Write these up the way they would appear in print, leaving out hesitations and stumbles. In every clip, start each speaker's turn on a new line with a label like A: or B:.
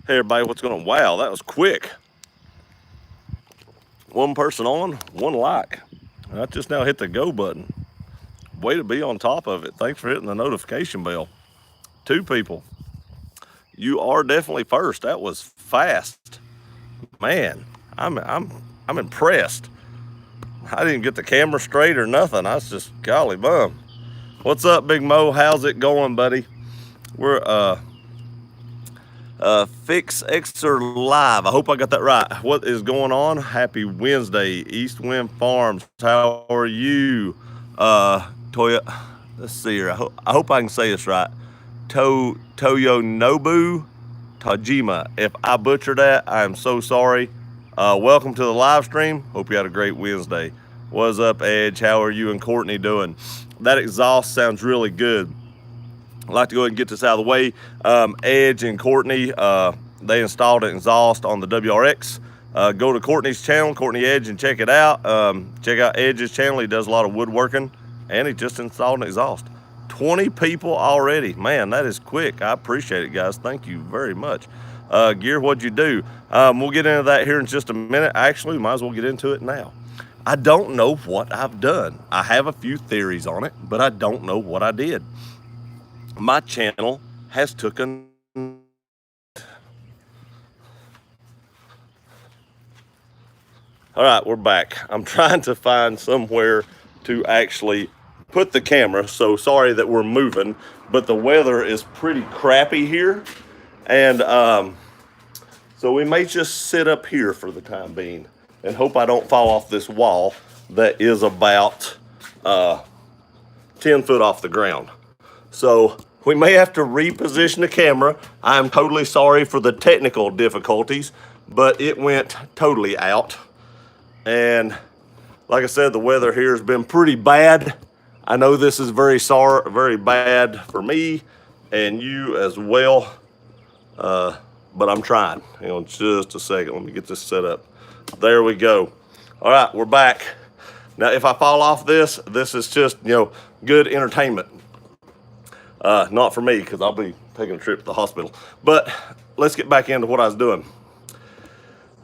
A: Hey everybody, what's going on? Wow, that was quick. One person on, one like. I just now hit the go button. Way to be on top of it. Thanks for hitting the notification bell. Two people. You are definitely first. That was fast. Man, I'm impressed. I didn't get the camera straight or nothing. I was just golly bum. What's up, Big Mo? How's it going, buddy? We're Fix Xer Live. I hope I got that right. What is going on? Happy Wednesday, East Wind Farms. How are you? Toya, let's see here. I hope I can say this right. Toyonobu Tajima. If I butchered that, I am so sorry. Welcome to the live stream. Hope you had a great Wednesday. What's up, Edge? How are you and Courtney doing? That exhaust sounds really good. I'd like to go ahead and get this out of the way. Edge and Courtney, they installed an exhaust on the WRX. Go to Courtney's channel, Courtney Edge, and check it out. Check out Edge's channel. He does a lot of woodworking, and he just installed an exhaust. 20 people already. Man, that is quick. I appreciate it, guys. Thank you very much. Gear, what'd you do? We'll get into that here in just a minute. Actually, we might as well get into it now. I don't know what I've done. I have a few theories on it, but I don't know what I did. My channel has taken. All right, we're back. I'm trying to find somewhere to actually put the camera. So sorry that we're moving, but the weather is pretty crappy here. And so we may just sit up here for the time being and hope I don't fall off this wall that is about 10 foot off the ground. So we may have to reposition the camera. I'm totally sorry for the technical difficulties, but it went totally out. And like I said, the weather here has been pretty bad. I know this is very bad for me and you as well. But I'm trying. Hang on just a second. Let me get this set up. There we go. All right, we're back. Now, if I fall off this is just, good entertainment. Not for me, because I'll be taking a trip to the hospital. But let's get back into what I was doing.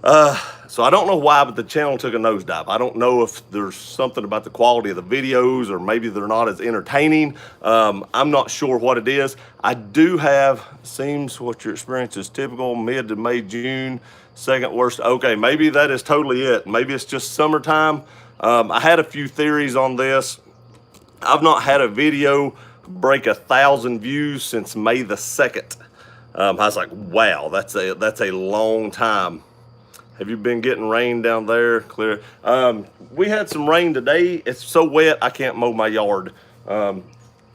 A: So I don't know why, but the channel took a nosedive. I don't know if there's something about the quality of the videos or maybe they're not as entertaining. I'm not sure what it is. I do have, seems what your experience is typical, mid to May, June, second worst. Okay, maybe that is totally it. Maybe it's just summertime. I had a few theories on this. I've not had a video break 1,000 views since May the 2nd. I was like, wow, that's a long time. Have you been getting rain down there? Clear. We had some rain today. It's so wet I can't mow my yard.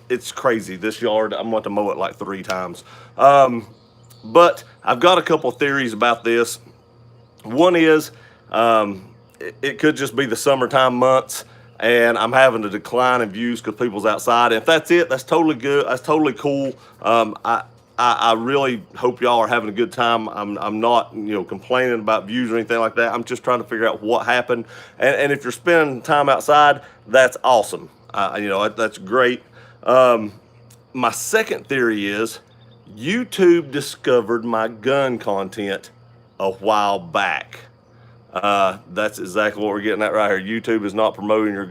A: It's crazy. This yard, I'm going to mow it like 3 times. But I've got a couple theories about this. One is it could just be the summertime months and I'm having a decline in views because people's outside. And if that's it, that's totally good. That's totally cool. I really hope y'all are having a good time. I'm not, complaining about views or anything like that. I'm just trying to figure out what happened. And if you're spending time outside, that's awesome. That's great. My second theory is YouTube discovered my gun content a while back. That's exactly what we're getting at right here. YouTube is not promoting your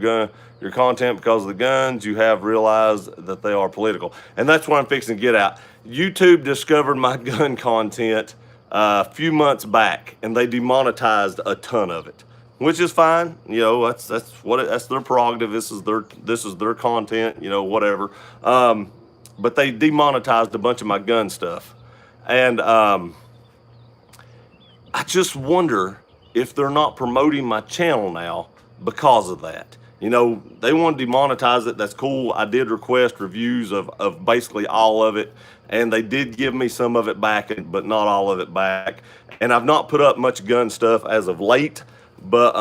A: content because of the guns. You have realized that they are political. And that's what I'm fixing to get at. YouTube discovered my gun content a few months back and they demonetized a ton of it, which is fine. That's their prerogative. This is their content, whatever. But they demonetized a bunch of my gun stuff. And I just wonder if they're not promoting my channel now because of that. They want to demonetize it. That's cool. I did request reviews of basically all of it, and they did give me some of it back, but not all of it back. And I've not put up much gun stuff as of late, but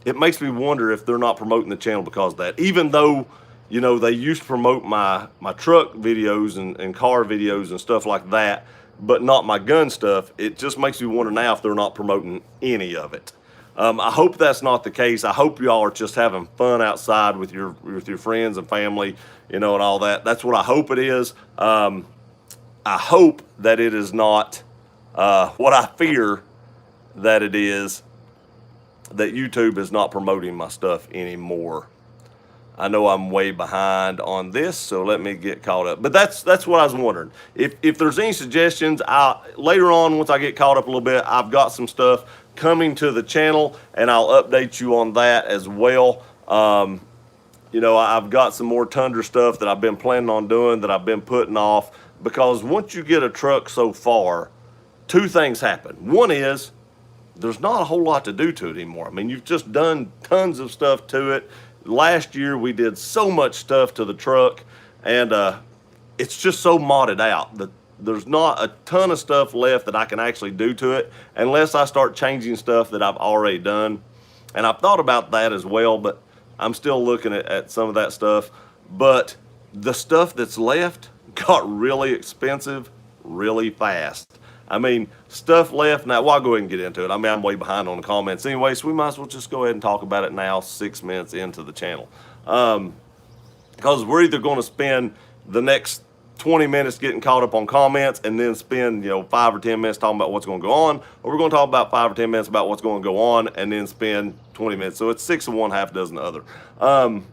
A: it makes me wonder if they're not promoting the channel because of that. Even though, they used to promote my truck videos and car videos and stuff like that, but not my gun stuff. It just makes me wonder now if they're not promoting any of it. I hope that's not the case. I hope y'all are just having fun outside with your friends and family, and all that. That's what I hope it is. I hope that it is not What I fear that it is that YouTube is not promoting my stuff anymore. I know I'm way behind on this, so let me get caught up. But that's what I was wondering. If there's any suggestions, later on, once I get caught up a little bit, I've got some stuff coming to the channel, and I'll update you on that as well. You know, I've got some more Tundra stuff that I've been planning on doing that I've been putting off, because once you get a truck so far, two things happen. One is there's not a whole lot to do to it anymore. I mean, you've just done tons of stuff to it. Last year we did so much stuff to the truck, and it's just so modded out that there's not a ton of stuff left that I can actually do to it unless I start changing stuff that I've already done. And I've thought about that as well, but I'm still looking at some of that stuff. But the stuff that's left got really expensive really fast. I mean, stuff left now. Well, I'll go ahead and get into it. I mean, I'm way behind on the comments anyway, so we might as well just go ahead and talk about it now, 6 minutes into the channel. Because we're either going to spend the next 20 minutes getting caught up on comments and then spend, 5 or 10 minutes talking about what's going to go on, or we're going to talk about 5 or 10 minutes about what's going to go on and then spend 20 minutes. So it's 6 of one, half dozen of the other.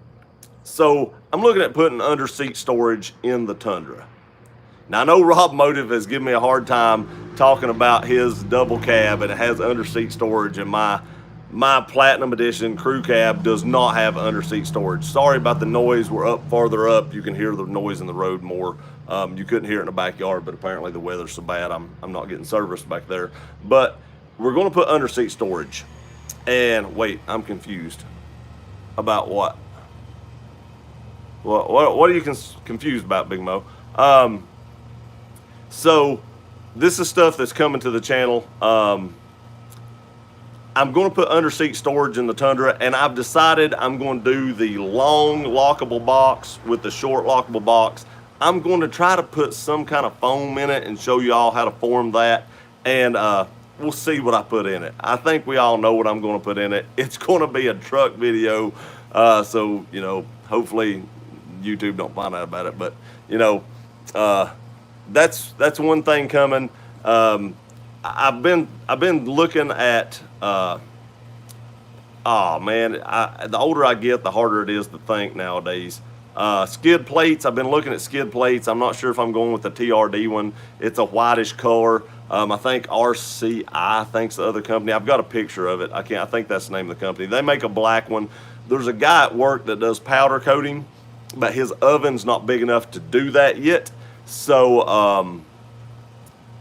A: So I'm looking at putting under seat storage in the Tundra. Now, I know Rob Motive has given me a hard time talking about his double cab, and it has under seat storage, and my Platinum Edition crew cab does not have under seat storage. Sorry about the noise. We're up farther up. You can hear the noise in the road more. You couldn't hear it in the backyard, but apparently the weather's so bad I'm not getting service back there. But we're going to put under seat storage. And wait, I'm confused. About what? What are you confused about, Big Mo? So this is stuff that's coming to the channel. I'm going to put under seat storage in the Tundra, and I've decided I'm going to do the long lockable box with the short lockable box. I'm going to try to put some kind of foam in it and show you all how to form that, and we'll see what I put in it. I think we all know what I'm going to put in it. It's going to be a truck video, so hopefully YouTube don't find out about it, but that's one thing coming. I've been looking at the older I get, the harder it is to think nowadays. Skid plates, I've been looking at skid plates. I'm not sure if I'm going with the TRD one. It's a whitish color. I think RCI thinks the other company. I've got a picture of it. I think that's the name of the company. They make a black one. There's a guy at work that does powder coating, but his oven's not big enough to do that yet. So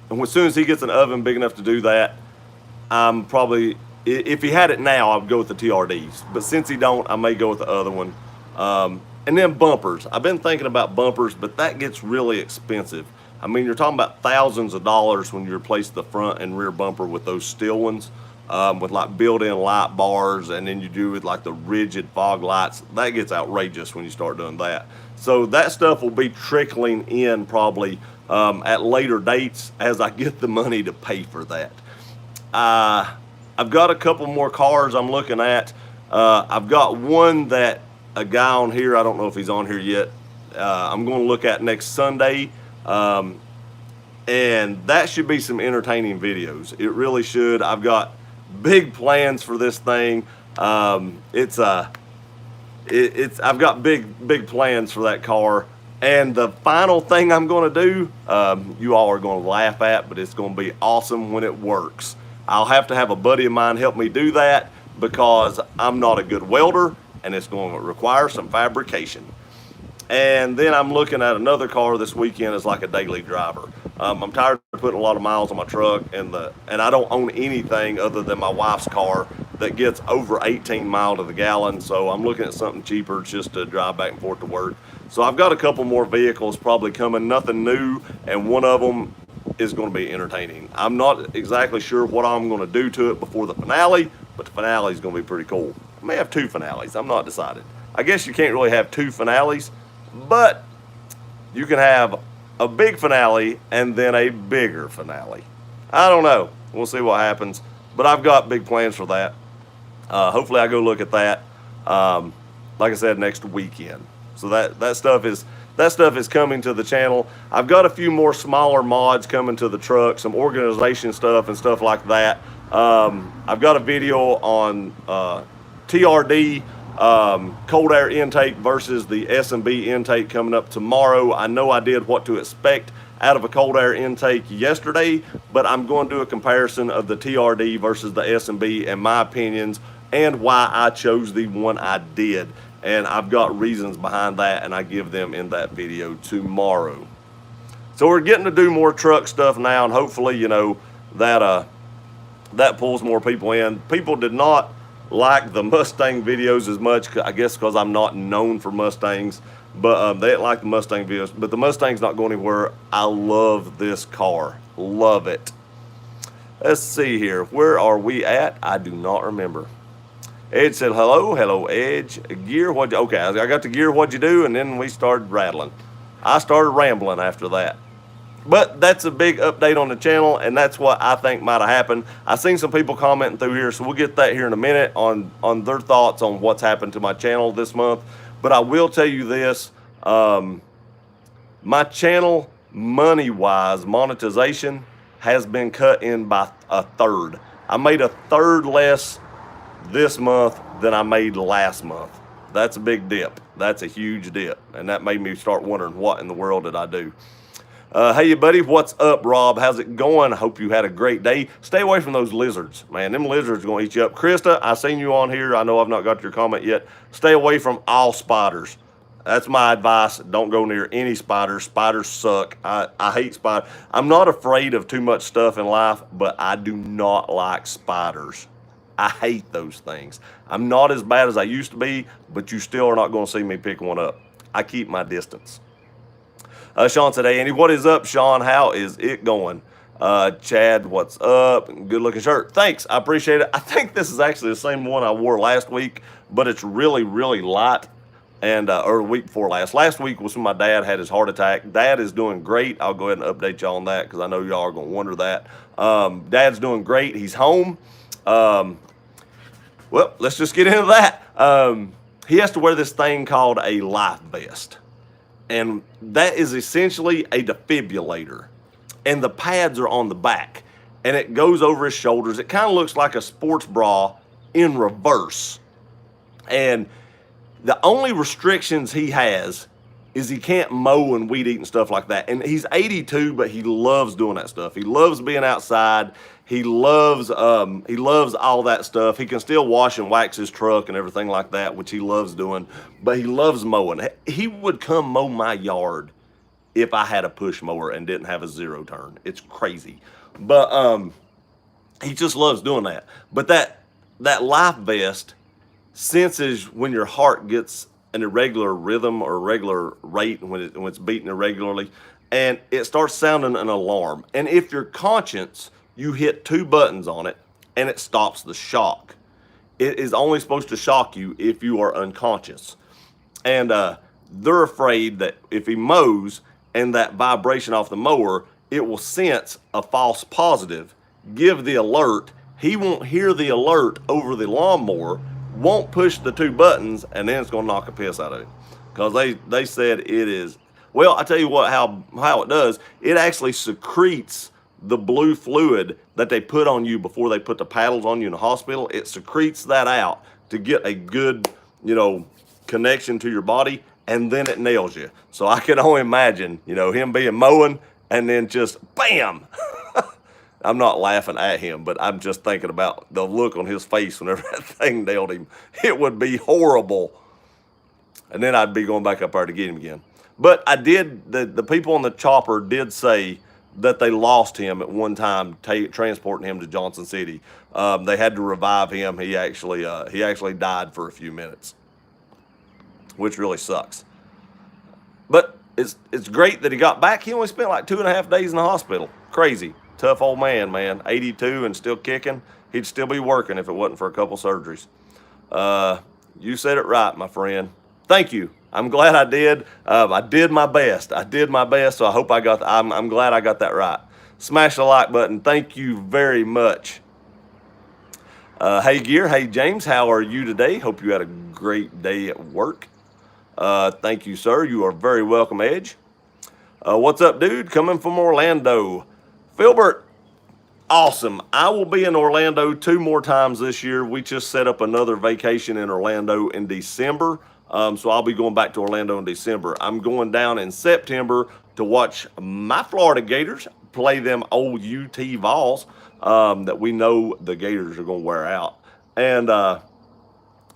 A: and as soon as he gets an oven big enough to do that, I'm probably, if he had it now, I would go with the TRDs. But since he don't, I may go with the other one. And then bumpers. I've been thinking about bumpers, but that gets really expensive. I mean, you're talking about thousands of dollars when you replace the front and rear bumper with those steel ones, with like built-in light bars, and then you do with like the rigid fog lights. That gets outrageous when you start doing that. So that stuff will be trickling in probably at later dates as I get the money to pay for that. I've got a couple more cars I'm looking at. I've got one that a guy on here, I don't know if he's on here yet, I'm going to look at next Sunday. And that should be some entertaining videos. It really should. I've got big plans for this thing. I've got big plans for that car. And the final thing I'm going to do, you all are going to laugh at, but it's going to be awesome when it works. I'll have to have a buddy of mine help me do that because I'm not a good welder, and it's going to require some fabrication. And then I'm looking at another car this weekend as like a daily driver. I'm tired of putting a lot of miles on my truck, and I don't own anything other than my wife's car that gets over 18 miles to the gallon. So I'm looking at something cheaper just to drive back and forth to work. So I've got a couple more vehicles probably coming, nothing new, and one of them is going to be entertaining. I'm not exactly sure what I'm going to do to it before the finale, but the finale is going to be pretty cool. I may have two finales. I'm not decided. I guess you can't really have two finales, but you can have a big finale and then a bigger finale. I don't know. We'll see what happens, but I've got big plans for that. Hopefully I go look at that, like I said, next weekend. So that stuff is that stuff is coming to the channel. I've got a few more smaller mods coming to the truck, some organization stuff and stuff like that. I've got a video on TRD, cold air intake versus the S&B intake coming up tomorrow. I know I did what to expect out of a cold air intake yesterday, but I'm going to do a comparison of the TRD versus the S&B and my opinions and why I chose the one I did. And I've got reasons behind that, and I give them in that video tomorrow. So we're getting to do more truck stuff now, and hopefully, you know, that pulls more people in. People did not like the Mustang videos as much, I guess because I'm not known for Mustangs, but they didn't like the Mustang videos. But the Mustang's not going anywhere. I love this car. Love it. Let's see here. Where are we at? I do not remember. Ed said, hello, Edge. Gear, okay, I got the gear, what'd you do? And then we started rattling. I started rambling after that. But that's a big update on the channel, and that's what I think might have happened. I've seen some people commenting through here, so we'll get that here in a minute on their thoughts on what's happened to my channel this month. But I will tell you this, my channel, money-wise, monetization, has been cut in by a third. I made a third less this month than I made last month. That's a big dip. That's a huge dip. And that made me start wondering, what in the world did I do? Hey, buddy, what's up, Rob? How's it going? I hope you had a great day. Stay away from those lizards, man. Them lizards are going to eat you up. Krista, I seen you on here. I know I've not got your comment yet. Stay away from all spiders. That's my advice. Don't go near any spiders. Spiders suck. I hate spiders. I'm not afraid of too much stuff in life, but I do not like spiders. I hate those things. I'm not as bad as I used to be, but you still are not going to see me pick one up. I keep my distance. Sean said, hey, Andy, what is up, Sean? How is it going? Chad, what's up? Good looking shirt. Thanks. I appreciate it. I think this is actually the same one I wore last week, but it's really, really light. And or the week before last. Last week was when my dad had his heart attack. Dad is doing great. I'll go ahead and update y'all on that because I know y'all are going to wonder that. Dad's doing great. He's home. Well, let's just get into that. He has to wear this thing called a life vest. And that is essentially a defibrillator. And the pads are on the back. And it goes over his shoulders. It kind of looks like a sports bra in reverse. And the only restrictions he has is he can't mow and weed eat and stuff like that. And he's 82, but he loves doing that stuff. He loves being outside. He loves all that stuff. He can still wash and wax his truck and everything like that, which he loves doing. But he loves mowing. He would come mow my yard if I had a push mower and didn't have a zero turn. It's crazy. But he just loves doing that. But that life vest senses when your heart gets an irregular rhythm or irregular rate when it's beating irregularly, and it starts sounding an alarm. And if you're conscious, you hit 2 buttons on it and it stops the shock. It is only supposed to shock you if you are unconscious. And they're afraid that if he mows and that vibration off the mower, it will sense a false positive, give the alert. He won't hear the alert over the lawnmower, won't push the 2 buttons, and then it's going to knock a piss out of it. Because they said it is, well, I tell you what, how it does, it actually secretes the blue fluid that they put on you before they put the paddles on you in the hospital. It secretes that out to get a good, connection to your body, and then it nails you. So I can only imagine, him being mowing and then just bam. I'm not laughing at him, but I'm just thinking about the look on his face whenever that thing nailed him. It would be horrible. And then I'd be going back up there to get him again. But I did, the people on the chopper did say that they lost him at one time, transporting him to Johnson City. They had to revive him. He actually died for a few minutes, which really sucks. But it's great that he got back. He only spent like 2.5 days in the hospital. Crazy. Tough old man, 82 and still kicking. He'd still be working if it wasn't for a couple surgeries. You said it right, my friend. Thank you. I'm glad I did. I did my best. So I hope I'm glad I got that right. Smash the like button. Thank you very much. Hey, Gear. Hey, James. How are you today? Hope you had a great day at work. Thank you, sir. You are very welcome, Edge. What's up, dude? Coming from Orlando. Filbert, awesome. I will be in Orlando 2 more times this year. We just set up another vacation in Orlando in December. So I'll be going back to Orlando in December. I'm going down in September to watch my Florida Gators play them old UT Vols that we know the Gators are going to wear out. And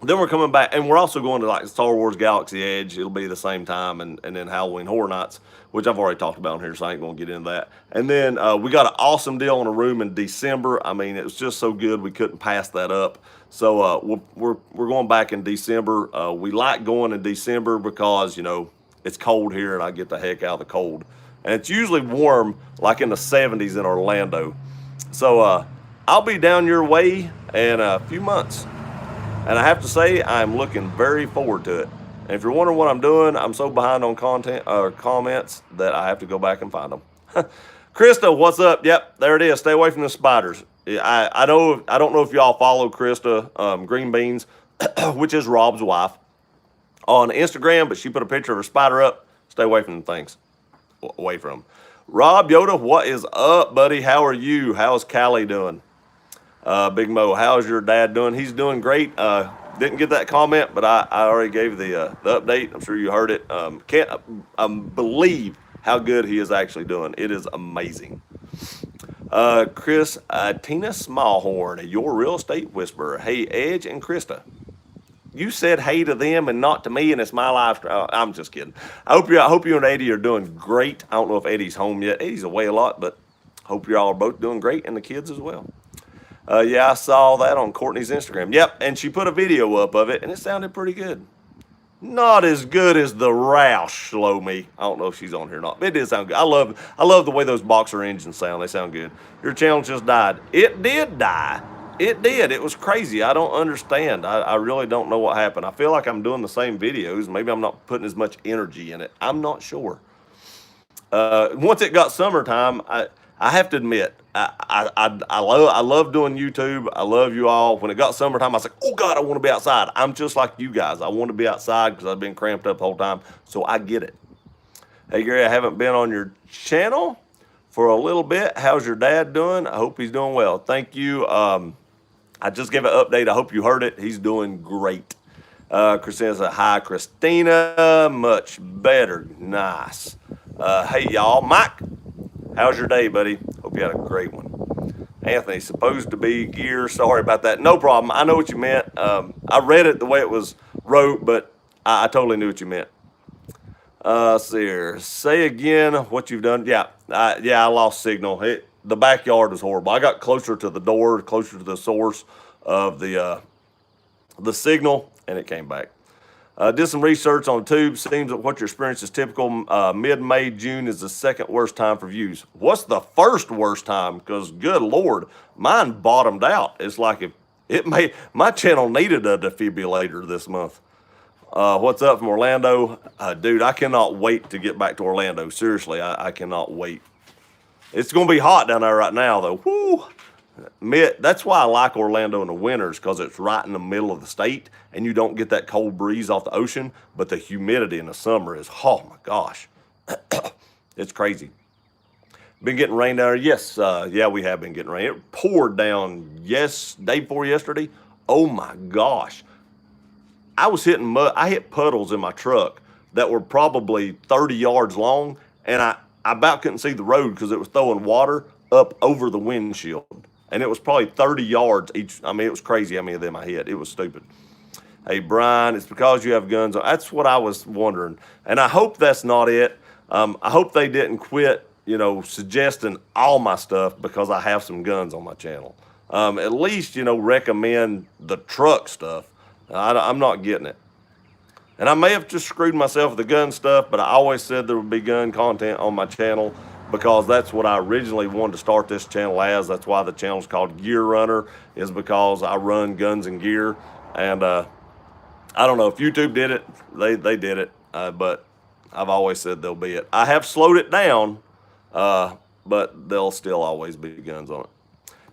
A: then we're coming back, and we're also going to like Star Wars Galaxy Edge. It'll be the same time, and then Halloween Horror Nights, which I've already talked about on here, so I ain't going to get into that. And then we got an awesome deal on a room in December. I mean, it was just so good we couldn't pass that up. So we're going back in December. We like going in December because it's cold here, and I get the heck out of the cold. And it's usually warm, like in the 70s in Orlando. So I'll be down your way in a few months. And I have to say, I'm looking very forward to it. And if you're wondering what I'm doing, I'm so behind on content or comments that I have to go back and find them. Krista, what's up? Yep, there it is. Stay away from the spiders. I don't know if y'all follow Krista Green Beans, which is Rob's wife, on Instagram, but she put a picture of a spider up. Stay away from them things. Away from them. Rob Yoda, what is up, buddy? How are you? How's Callie doing? Big Mo, how's your dad doing? He's doing great. Didn't get that comment, but I already gave the update. I'm sure you heard it. Can't believe how good he is actually doing. It is amazing. Chris, Tina Smallhorn, your real estate whisperer. Hey, Edge and Krista. You said hey to them and not to me, and it's my life. I'm just kidding. I hope you and Eddie are doing great. I don't know if Eddie's home yet. Eddie's away a lot, but hope you all are both doing great, and the kids as well. Yeah, I saw that on Courtney's Instagram. Yep, and she put a video up of it, and it sounded pretty good. Not as good as the Roush Slow Me. I don't know if she's on here or not. It did sound good. I love the way those boxer engines sound. They sound good. Your channel just died. It did die. It did. It was crazy. I don't understand. I really don't know what happened. I feel like I'm doing the same videos. Maybe I'm not putting as much energy in it. I'm not sure. Once it got summertime, I have to admit, I love doing YouTube. I love you all. When it got summertime, I was like, oh God, I want to be outside. I'm just like you guys. I want to be outside because I've been cramped up the whole time. So I get it. Hey Gary, I haven't been on your channel for a little bit. How's your dad doing? I hope he's doing well. Thank you. I just gave an update. I hope you heard it. He's doing great. Christina said, hi, Christina. Much better. Nice. Hey, y'all. Mike, how's your day, buddy? Hope you had a great one. Anthony, supposed to be gear. Sorry about that. No problem. I know what you meant. I read it the way it was wrote, but I totally knew what you meant. See here. Say again what you've done. Yeah, I lost signal. The backyard was horrible. I got closer to the door, closer to the source of the signal, and it came back. Did some research on tube. Seems that what your experience is typical. Mid-May, June is the second worst time for views. What's the first worst time? Because good Lord, mine bottomed out. It's like my channel needed a defibrillator this month. What's up from Orlando? Dude, I cannot wait to get back to Orlando. Seriously, I cannot wait. It's going to be hot down there right now, though. Woo! That's why I like Orlando in the winters, because it's right in the middle of the state, and you don't get that cold breeze off the ocean, but the humidity in the summer is, oh my gosh. It's crazy. Been getting rain down there? Yes, yeah, we have been getting rain. It poured down day before yesterday. Oh my gosh. I was hitting mud. I hit puddles in my truck that were probably 30 yards long, and I about couldn't see the road because it was throwing water up over the windshield. And it was probably 30 yards each. I mean, it was crazy how many of them I hit. It was stupid. Hey, Brian, it's because you have guns. That's what I was wondering. And I hope that's not it. I hope they didn't quit, suggesting all my stuff because I have some guns on my channel. At least, recommend the truck stuff. I'm not getting it. And I may have just screwed myself with the gun stuff, but I always said there would be gun content on my channel because that's what I originally wanted to start this channel as. That's why the channel's called Gear Runner, is because I run guns and gear. And I don't know if YouTube did it, they did it, but I've always said they'll be it. I have slowed it down, but there'll still always be guns on it.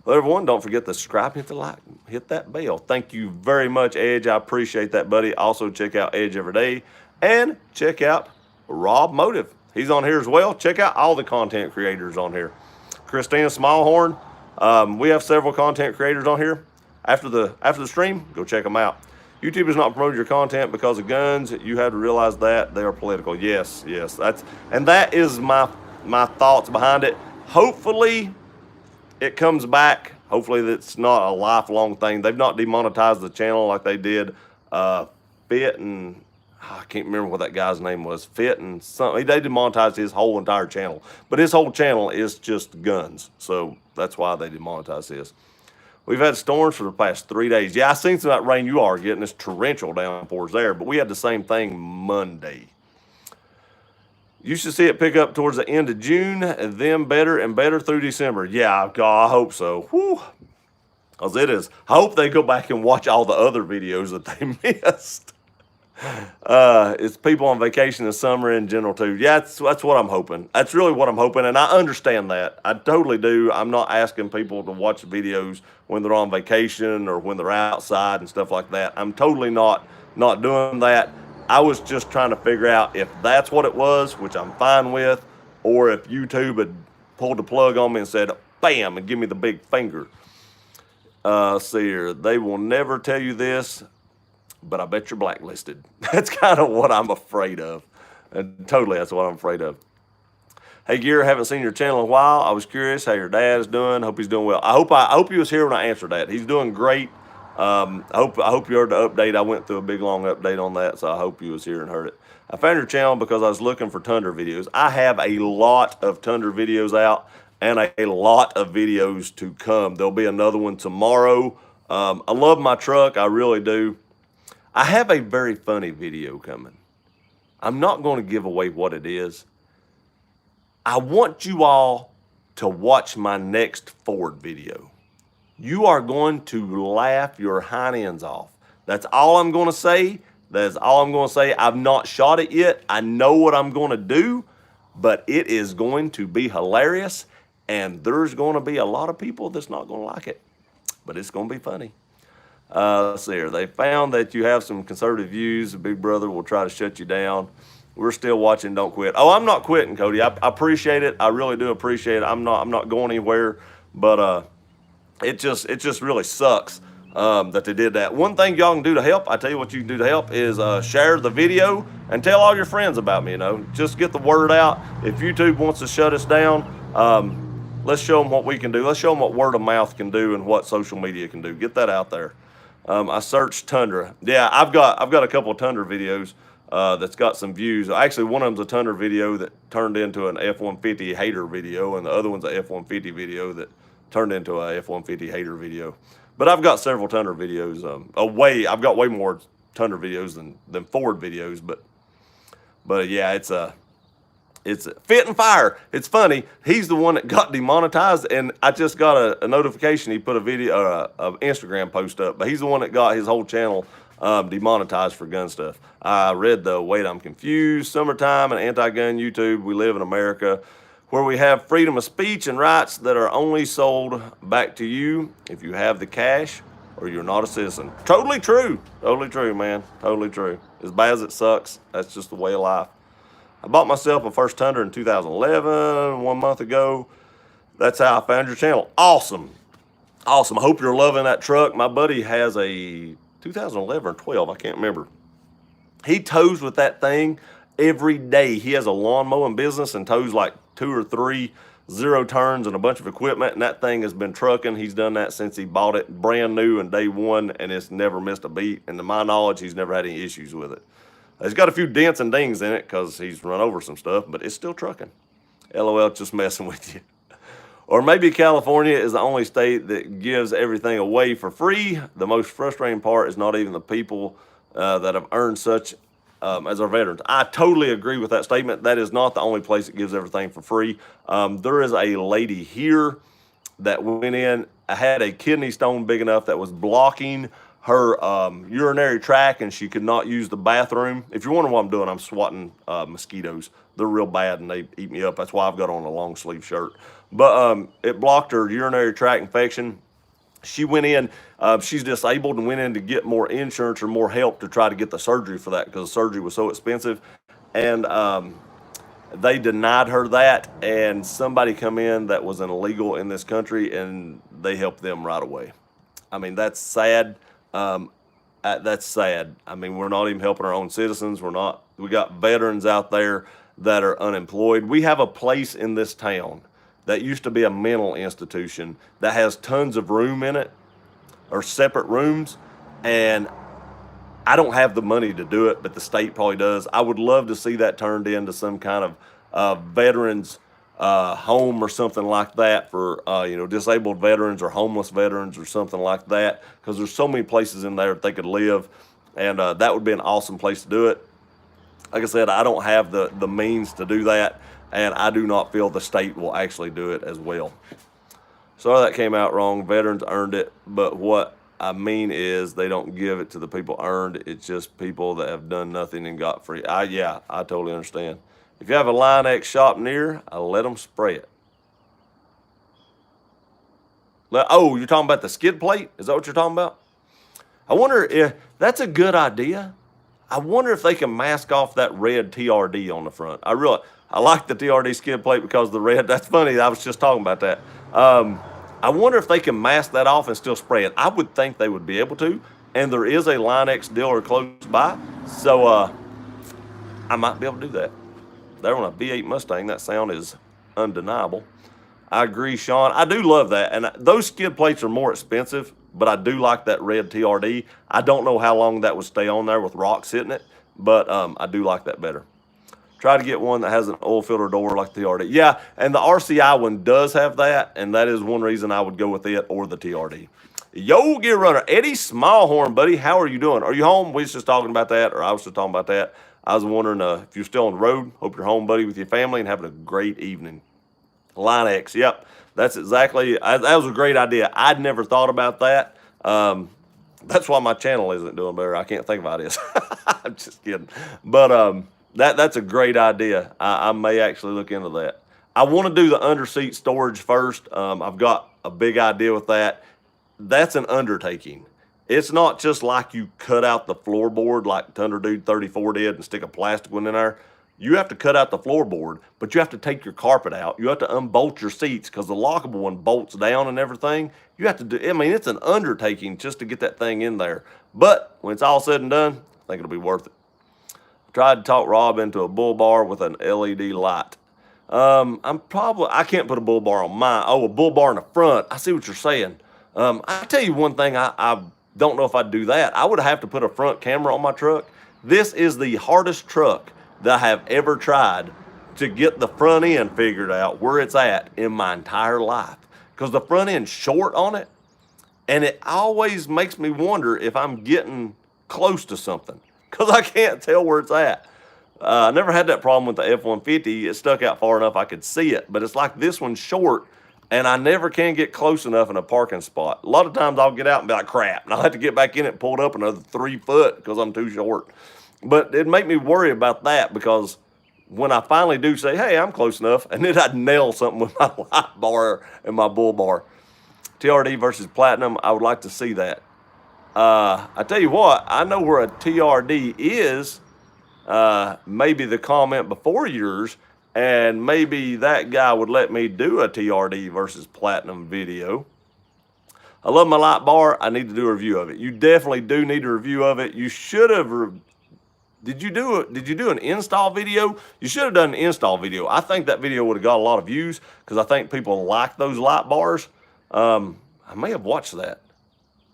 A: Well, everyone, don't forget to subscribe, hit the like, hit that bell. Thank you very much, Edge. I appreciate that, buddy. Also, check out Edge Every Day. And check out Rob Motive. He's on here as well. Check out all the content creators on here. Christina Smallhorn. We have several content creators on here. After the stream, go check them out. YouTube is not promoting your content because of guns. You have to realize that they are political. Yes, that is my thoughts behind it. Hopefully, it comes back. Hopefully, it's not a lifelong thing. They've not demonetized the channel like they did Fit and I can't remember what that guy's name was. Fit and something. They demonetized his whole entire channel, but his whole channel is just guns, so that's why they demonetized his. We've had storms for the past 3 days. Yeah, I seen some of that rain you are getting. It's torrential downpours there, but we had the same thing Monday. You should see it pick up towards the end of June, and then better and better through December. Yeah, God, I hope so. Whew. Because it is. I hope they go back and watch all the other videos that they missed. It's people on vacation in summer in general too. Yeah, that's what I'm hoping. That's really what I'm hoping, and I understand that. I totally do. I'm not asking people to watch videos when they're on vacation or when they're outside and stuff like that. I'm totally not doing that. I was just trying to figure out if that's what it was, which I'm fine with, or if YouTube had pulled the plug on me and said, bam, and give me the big finger. See here, they will never tell you this, but I bet you're blacklisted. That's kind of what I'm afraid of. And totally, that's what I'm afraid of. Hey, Gear, haven't seen your channel in a while. I was curious how your dad is doing. Hope he's doing well. I hope he was here when I answered that. He's doing great. I hope you heard the update. I went through a big, long update on that, so I hope you was here and heard it. I found your channel because I was looking for Tundra videos. I have a lot of Tundra videos out and a lot of videos to come. There'll be another one tomorrow. I love my truck. I really do. I have a very funny video coming. I'm not going to give away what it is. I want you all to watch my next Ford video. You are going to laugh your hind ends off. That's all I'm going to say. That's all I'm going to say. I've not shot it yet. I know what I'm going to do, but it is going to be hilarious, and there's going to be a lot of people that's not going to like it, but it's going to be funny. Let's see here. They found that you have some conservative views. Big Brother will try to shut you down. We're still watching. Don't quit. Oh, I'm not quitting, Cody. I appreciate it. I really do appreciate it. I'm not going anywhere, but it just really sucks that they did that. One thing y'all can do to help, I tell you what you can do to help, is share the video and tell all your friends about me. Just get the word out. If YouTube wants to shut us down, let's show them what we can do. Let's show them what word of mouth can do and what social media can do. Get that out there. I searched Tundra. Yeah, I've got a couple of Tundra videos that's got some views. Actually, one of them's a Tundra video that turned into an F-150 hater video, and the other one's a F-150 video that turned into a F-150 hater video. But I've got several Tundra videos. I've got way more Tundra videos than Ford videos. But yeah, it's Fit and Fire. It's funny. He's the one that got demonetized, and I just got a notification. He put a video, an Instagram post up, but he's the one that got his whole channel demonetized for gun stuff. I read the Wait, I'm Confused, Summertime, and Anti-Gun YouTube. We live in America, where we have freedom of speech and rights that are only sold back to you if you have the cash or you're not a citizen. Totally true. Totally true, man. Totally true. As bad as it sucks, that's just the way of life. I bought myself my first Tundra in 2011, 1 month ago. That's how I found your channel. Awesome. Awesome. I hope you're loving that truck. My buddy has a 2011 or 12, I can't remember. He tows with that thing every day. He has a lawn mowing business and tows like 2 or 3 zero turns and a bunch of equipment, and that thing has been trucking. He's done that since he bought it brand new and day one, and it's never missed a beat. And to my knowledge, he's never had any issues with it. He's got a few dents and dings in it because he's run over some stuff, but it's still trucking. LOL, just messing with you. Or maybe California is the only state that gives everything away for free. The most frustrating part is not even the people that have earned such as our veterans. I totally agree with that statement. That is not the only place that gives everything for free. There is a lady here that went in, had a kidney stone big enough that was blocking her urinary tract, and she could not use the bathroom. If you're wondering what I'm doing, I'm swatting mosquitoes. They're real bad and they eat me up. That's why I've got on a long sleeve shirt. But it blocked her urinary tract infection, She went in, she's disabled and went in to get more insurance or more help to try to get the surgery for that because the surgery was so expensive. And they denied her that, and somebody come in that was an illegal in this country, and they helped them right away. I mean, that's sad. That's sad. I mean, we're not even helping our own citizens. We got veterans out there that are unemployed. We have a place in this town that used to be a mental institution that has tons of room in it, or separate rooms, and I don't have the money to do it, but the state probably does. I would love to see that turned into some kind of veterans home or something like that for disabled veterans or homeless veterans or something like that, because there's so many places in there that they could live, and that would be an awesome place to do it. Like I said, I don't have the means to do that, and I do not feel the state will actually do it as well. Sorry that came out wrong. Veterans earned it, but what I mean is they don't give it to the people earned. It's just people that have done nothing and got free. Yeah, I totally understand. If you have a Line-X shop near, I let them spray it. Oh, you're talking about the skid plate? Is that what you're talking about? I wonder if that's a good idea. I wonder if they can mask off that red TRD on the front. I like the TRD skid plate because the red. That's funny. I was just talking about that. I wonder if they can mask that off and still spray it. I would think they would be able to, and there is a Line-X dealer close by, so I might be able to do that. There on a V8 Mustang, that sound is undeniable. I agree, Sean. I do love that, and those skid plates are more expensive, but I do like that red TRD. I don't know how long that would stay on there with rocks hitting it, but I do like that better. Try to get one that has an oil filter door like the TRD. Yeah, and the RCI one does have that, and that is one reason I would go with it or the TRD. Yo, Gear Runner, Eddie Smallhorn, buddy, how are you doing? Are you home? We was just talking about that, or I was just talking about that. I was wondering if you're still on the road. Hope you're home, buddy, with your family and having a great evening. Line-X, yep, that's exactly. That was a great idea. I'd never thought about that. That's why my channel isn't doing better. I can't think of ideas. I'm just kidding. But that's a great idea. I may actually look into that. I want to do the under-seat storage first. I've got a big idea with that. That's an undertaking. It's not just like you cut out the floorboard like Thunder Dude 34 did and stick a plastic one in there. You have to cut out the floorboard, but you have to take your carpet out. You have to unbolt your seats because the lockable one bolts down and everything. You have to do, I mean, it's an undertaking just to get that thing in there. But when it's all said and done, I think it'll be worth it. I tried to talk Rob into a bull bar with an LED light. I can't put a bull bar on mine. Oh, a bull bar in the front. I see what you're saying. I tell you one thing, I don't know if I'd do that. I would have to put a front camera on my truck. This is the hardest truck that I have ever tried to get the front end figured out where it's at in my entire life. Because the front end's short on it, and it always makes me wonder if I'm getting close to something because I can't tell where it's at. I never had that problem with the F-150. It stuck out far enough I could see it, but it's like this one's short, and I never can get close enough in a parking spot. A lot of times I'll get out and be like, crap, and I'll have to get back in it and pull it up another 3 foot because I'm too short. But it'd make me worry about that because when I finally do say, hey, I'm close enough, and then I'd nail something with my light bar and my bull bar. TRD versus Platinum, I would like to see that. I tell you what, I know where a TRD is, maybe the comment before yours, and maybe that guy would let me do a TRD versus Platinum video. I love my light bar. I need to do a review of it. You definitely do need a review of it. You should have. Did you do an install video? You should have done an install video. I think that video would have got a lot of views because I think people like those light bars. I may have watched that.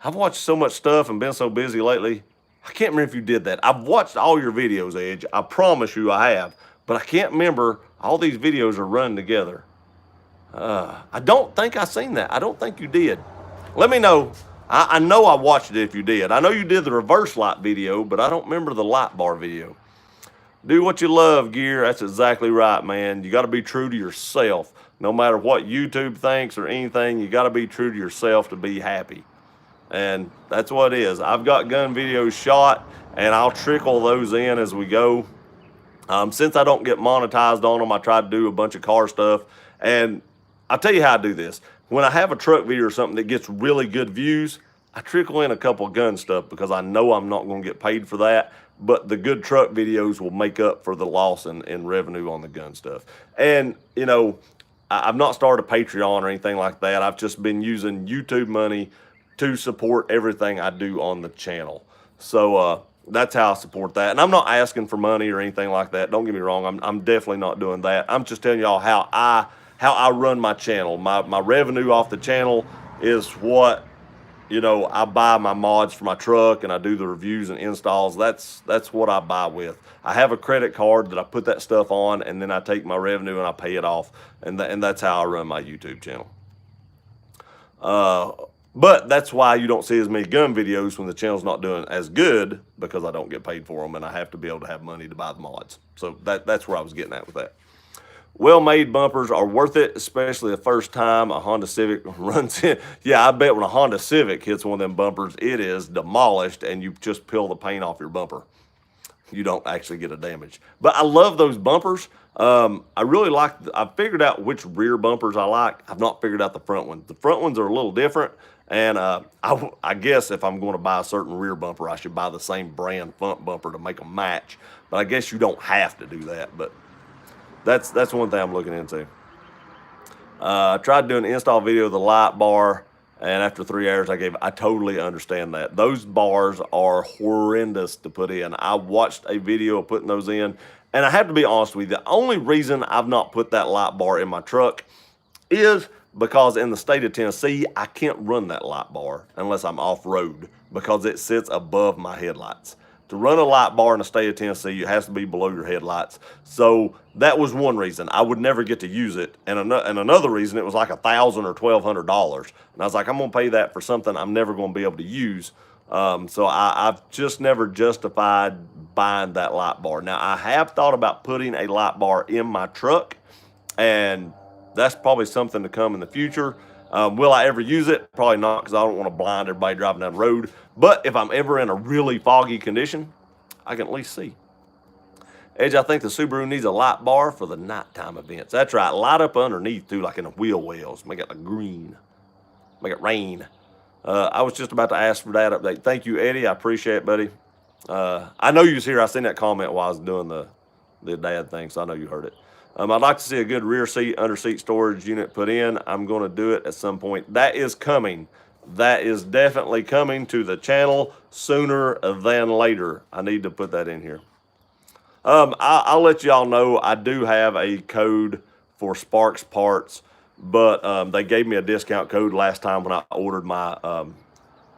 A: I've watched so much stuff and been so busy lately. I can't remember if you did that. I've watched all your videos, Edge. I promise you I have. But I can't remember. All these videos are running together. I don't think I seen that. I don't think you did. Let me know. I know I watched it if you did. I know you did the reverse light video, but I don't remember the light bar video. Do what you love, Gear. That's exactly right, man. You got to be true to yourself. No matter what YouTube thinks or anything, you got to be true to yourself to be happy. And that's what it is. I've got gun videos shot, and I'll trickle those in as we go. Since I don't get monetized on them, I try to do a bunch of car stuff. And I'll tell you how I do this. when I have a truck video or something that gets really good views, I trickle in a couple of gun stuff because I know I'm not going to get paid for that. But the good truck videos will make up for the loss in revenue on the gun stuff. And, you know, I've not started a Patreon or anything like that. I've just been using YouTube money to support everything I do on the channel. So that's how I support that. And I'm not asking for money or anything like that. Don't get me wrong. I'm definitely not doing that. I'm just telling y'all how I run my channel. My revenue off the channel is what, you know, I buy my mods for my truck and I do the reviews and installs. That's what I buy with. I have a credit card that I put that stuff on, and then I take my revenue and I pay it off. And that's how I run my YouTube channel. But that's why you don't see as many gun videos when the channel's not doing as good, because I don't get paid for them and I have to be able to have money to buy the mods. So that's where I was getting at with that. Well-made bumpers are worth it, especially the first time a Honda Civic runs in. Yeah, I bet when a Honda Civic hits one of them bumpers, it is demolished and you just peel the paint off your bumper. You don't actually get a damage. But I love those bumpers. I really like, I figured out which rear bumpers I like. I've not figured out the front ones. The front ones are a little different. And I guess if I'm going to buy a certain rear bumper, I should buy the same brand front bumper to make them match. But I guess you don't have to do that. But that's one thing I'm looking into. I tried doing an install video of the light bar, and after 3 hours, I totally understand that. Those bars are horrendous to put in. I watched a video of putting those in, and I have to be honest with you, the only reason I've not put that light bar in my truck is because in the state of Tennessee, I can't run that light bar unless I'm off-road because it sits above my headlights. To run a light bar in the state of Tennessee, it has to be below your headlights. So that was one reason. I would never get to use it. And another reason, it was like $1,000 or $1,200. And I was like, I'm going to pay that for something I'm never going to be able to use. So I've just never justified buying that light bar. Now, I have thought about putting a light bar in my truck, and that's probably something to come in the future. Will I ever use it? Probably not, because I don't want to blind everybody driving down the road. But if I'm ever in a really foggy condition, I can at least see. Edge, I think the Subaru needs a light bar for the nighttime events. That's right. Light up underneath, too, like in the wheel wells. Make it like green. Make it rain. I was just about to ask for that update. Thank you, Eddie. I appreciate it, buddy. I know you was here. I seen that comment while I was doing the dad thing, so I know you heard it. I'd like to see a good rear seat, under seat storage unit put in. I'm going to do it at some point. That is coming. That is definitely coming to the channel sooner than later. I need to put that in here. I'll let y'all know I do have a code for Sparks parts, but they gave me a discount code last time when I ordered my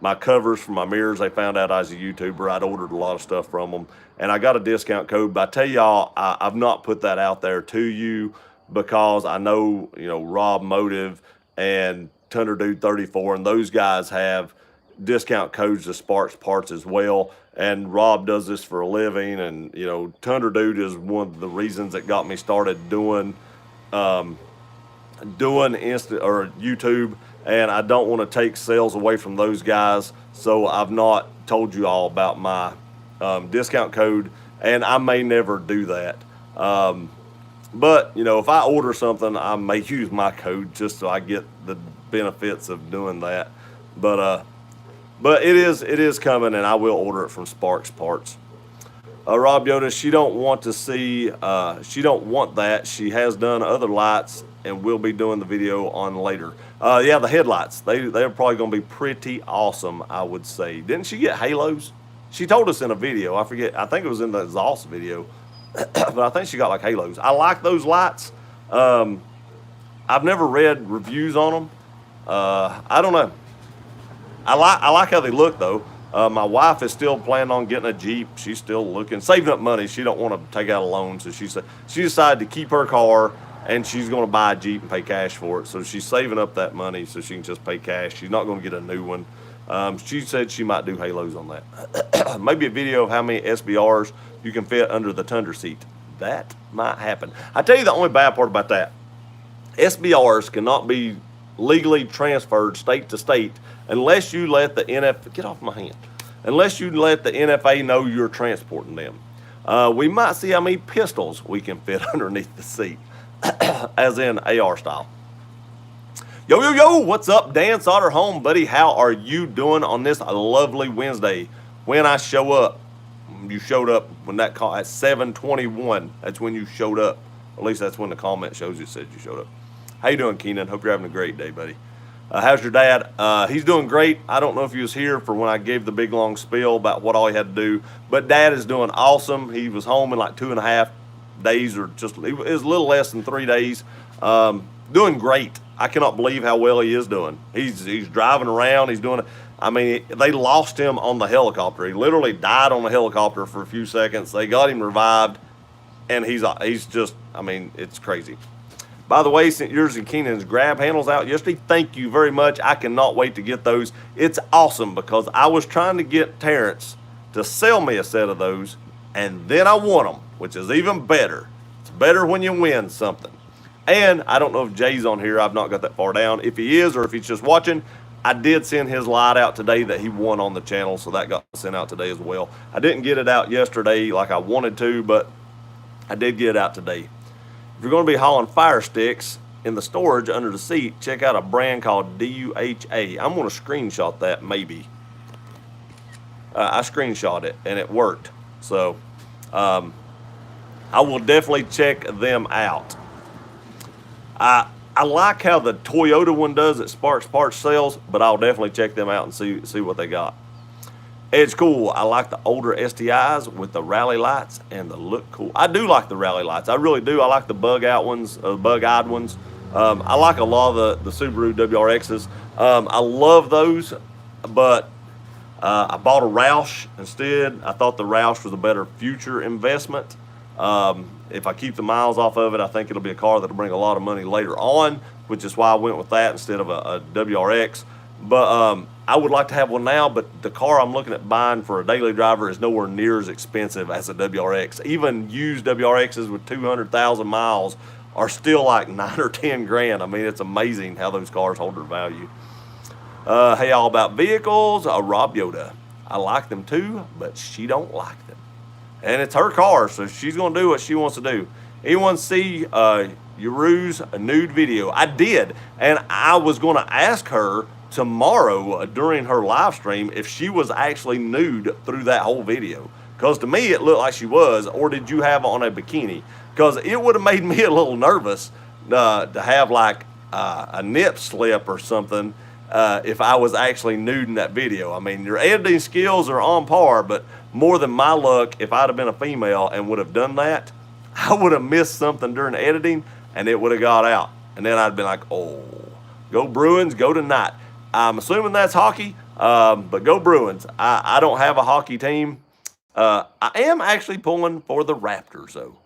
A: my covers for my mirrors. They found out I was a YouTuber. I'd ordered a lot of stuff from them, and I got a discount code. But I tell y'all, I've not put that out there to you because I know, you know, Rob Motive and Thunder Dude 34 and those guys have discount codes to Sparks parts as well. And Rob does this for a living, and you know, Thunder Dude is one of the reasons that got me started doing YouTube. And I don't want to take sales away from those guys, so I've not told you all about my discount code, and I may never do that. But you know, if I order something, I may use my code just so I get the benefits of doing that. But it is coming, and I will order it from Sparks Parts. Rob Yoda, she don't want to see, she don't want that. She has done other lights and will be doing the video on later. Yeah, the headlights, they're probably going to be pretty awesome, I would say. Didn't she get halos? She told us in a video. I forget. I think it was in the Zoss video. But I think she got like halos. I like those lights. I've never read reviews on them. I don't know. I like how they look, though. My wife is still planning on getting a Jeep. She's still looking, saving up money. She don't want to take out a loan, so she decided to keep her car, and she's going to buy a Jeep and pay cash for it. So she's saving up that money so she can just pay cash. She's not going to get a new one. She said she might do halos on that. Maybe a video of how many SBRs you can fit under the Tundra seat. That might happen. I tell you the only bad part about that. SBRs cannot be legally transferred state to state unless you let the get off my hand. Unless you let the NFA know you're transporting them. We might see how many pistols we can fit underneath the seat, as in AR style. Yo, yo, yo, what's up, Dan Sauter home, buddy? How are you doing on this lovely Wednesday? When I show up, you showed up when that call at 7:21. That's when you showed up. At least that's when the comment shows it said you showed up. How you doing, Keenan? Hope you're having a great day, buddy. How's your dad? He's doing great. I don't know if he was here for when I gave the big long spiel about what all he had to do, but Dad is doing awesome. He was home in like 2.5 days, or just it was a little less than 3 days. Doing great. I cannot believe how well he is doing. He's driving around. He's doing. I mean, they lost him on the helicopter. He literally died on the helicopter for a few seconds. They got him revived, and he's just. I mean, it's crazy. By the way, sent yours and Keenan's grab handles out yesterday. Thank you very much. I cannot wait to get those. It's awesome because I was trying to get Terrence to sell me a set of those, and then I won them, which is even better. It's better when you win something. And I don't know if Jay's on here. I've not got that far down. If he is, or if he's just watching, I did send his light out today that he won on the channel, so that got sent out today as well. I didn't get it out yesterday like I wanted to, but I did get it out today. If you're going to be hauling fire sticks in the storage under the seat, check out a brand called DUHA. I'm going to screenshot that maybe. I screenshot it, and it worked. So I will definitely check them out. I like how the Toyota one does at Sparks Parts Sales, but I'll definitely check them out and see what they got. It's cool. I like the older STIs with the rally lights and the look cool. I do like the rally lights. I really do. I like the bug-eyed ones. I like a lot of the Subaru WRXs. I love those, but I bought a Roush instead. I thought the Roush was a better future investment. If I keep the miles off of it, I think it'll be a car that'll bring a lot of money later on, which is why I went with that instead of a WRX. But I would like to have one now, but the car I'm looking at buying for a daily driver is nowhere near as expensive as a WRX. Even used WRXs with 200,000 miles are still like 9 or 10 grand. I mean, it's amazing how those cars hold their value. Hey, all about vehicles, Rob Yoda. I like them too, but she don't like them. And it's her car, so she's going to do what she wants to do. Anyone see Yuru's nude video? I did, and I was going to ask her tomorrow during her live stream if she was actually nude through that whole video. Because to me, it looked like she was, or did you have on a bikini? Because it would have made me a little nervous to have like a nip slip or something if I was actually nude in that video. I mean, your editing skills are on par, but more than my luck, if I'd have been a female and would have done that, I would have missed something during the editing and it would have got out. And then I'd been like, oh, go Bruins, go tonight. I'm assuming that's hockey, but go Bruins. I don't have a hockey team. I am actually pulling for the Raptors, though.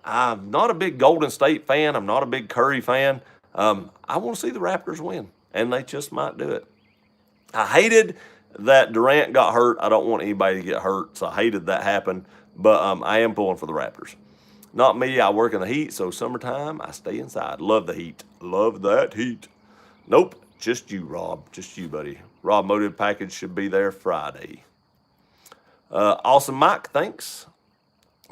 A: I'm not a big Golden State fan. I'm not a big Curry fan. I want to see the Raptors win, and they just might do it. I hated that Durant got hurt. I don't want anybody to get hurt, so I hated that happen. But I am pulling for the Raptors. Not me. I work in the heat, so summertime, I stay inside. Love the heat. Love that heat. Nope. Just you, Rob. Just you, buddy. Rob Motive package should be there Friday. Awesome Mike, thanks.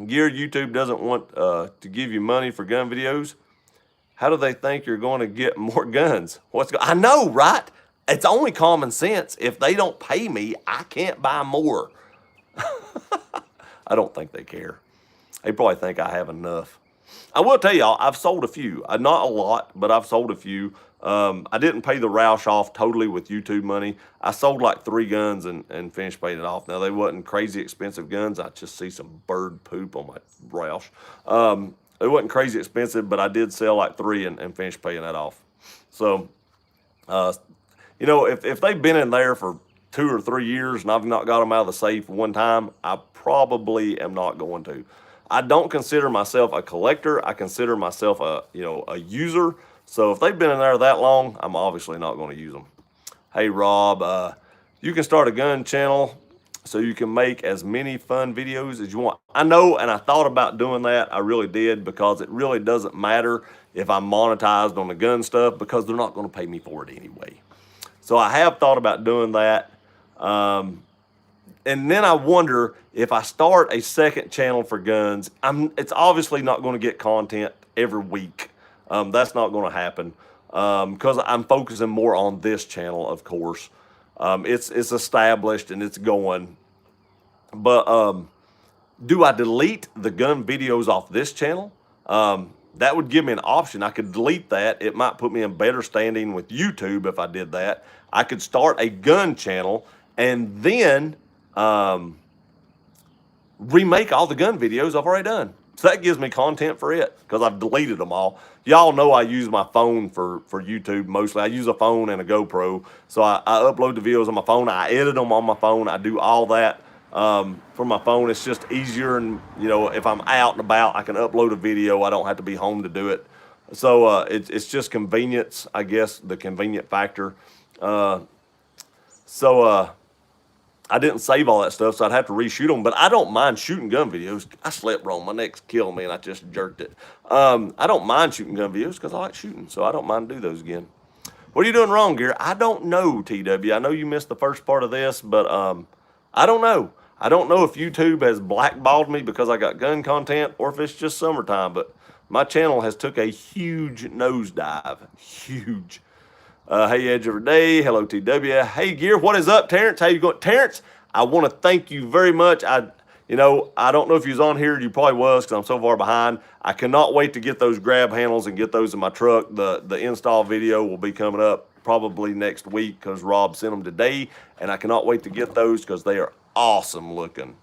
A: Gear YouTube doesn't want to give you money for gun videos. How do they think you're going to get more guns? I know, right? It's only common sense. If they don't pay me, I can't buy more. I don't think they care. They probably think I have enough. I will tell y'all, I've sold a few. Not a lot, but I've sold a few. I didn't pay the Roush off totally with YouTube money. I sold like 3 guns and finished paying it off. Now, they wasn't crazy expensive guns. I just see some bird poop on my Roush. It wasn't crazy expensive, but I did sell like 3 and finished paying that off. So, you know, if they've been in there for 2 or 3 years and I've not got them out of the safe one time, I probably am not going to. I don't consider myself a collector. I consider myself a user. So if they've been in there that long, I'm obviously not going to use them. Hey, Rob, you can start a gun channel so you can make as many fun videos as you want. I know, and I thought about doing that. I really did, because it really doesn't matter if I'm monetized on the gun stuff, because they're not going to pay me for it anyway. So I have thought about doing that. And then I wonder if I start a second channel for guns, it's obviously not going to get content every week. That's not going to happen. because I'm focusing more on this channel, of course. It's established and it's going. But do I delete the gun videos off this channel? That would give me an option. I could delete that. It might put me in better standing with YouTube if I did that. I could start a gun channel and then remake all the gun videos I've already done. So that gives me content for it because I've deleted them all. Y'all know I use my phone for YouTube mostly. I use a phone and a GoPro. So I upload the videos on my phone. I edit them on my phone. I do all that from my phone. It's just easier. And, you know, if I'm out and about, I can upload a video. I don't have to be home to do it. So it's just convenience, I guess, the convenient factor. I didn't save all that stuff, so I'd have to reshoot them. But I don't mind shooting gun videos. I slept wrong. My neck's killing me, and I just jerked it. I don't mind shooting gun videos because I like shooting, so I don't mind do those again. What are you doing wrong, Gear? I don't know, TW. I know you missed the first part of this, but I don't know. I don't know if YouTube has blackballed me because I got gun content or if it's just summertime, but my channel has took a huge nosedive. Huge. Hey, Edge Every Day. Hello, TW. Hey, Gear. What is up, Terrence? How you going? Terrence, I want to thank you very much. I don't know if you was on here. You probably was because I'm so far behind. I cannot wait to get those grab handles and get those in my truck. The install video will be coming up probably next week because Rob sent them today, and I cannot wait to get those because they are awesome looking.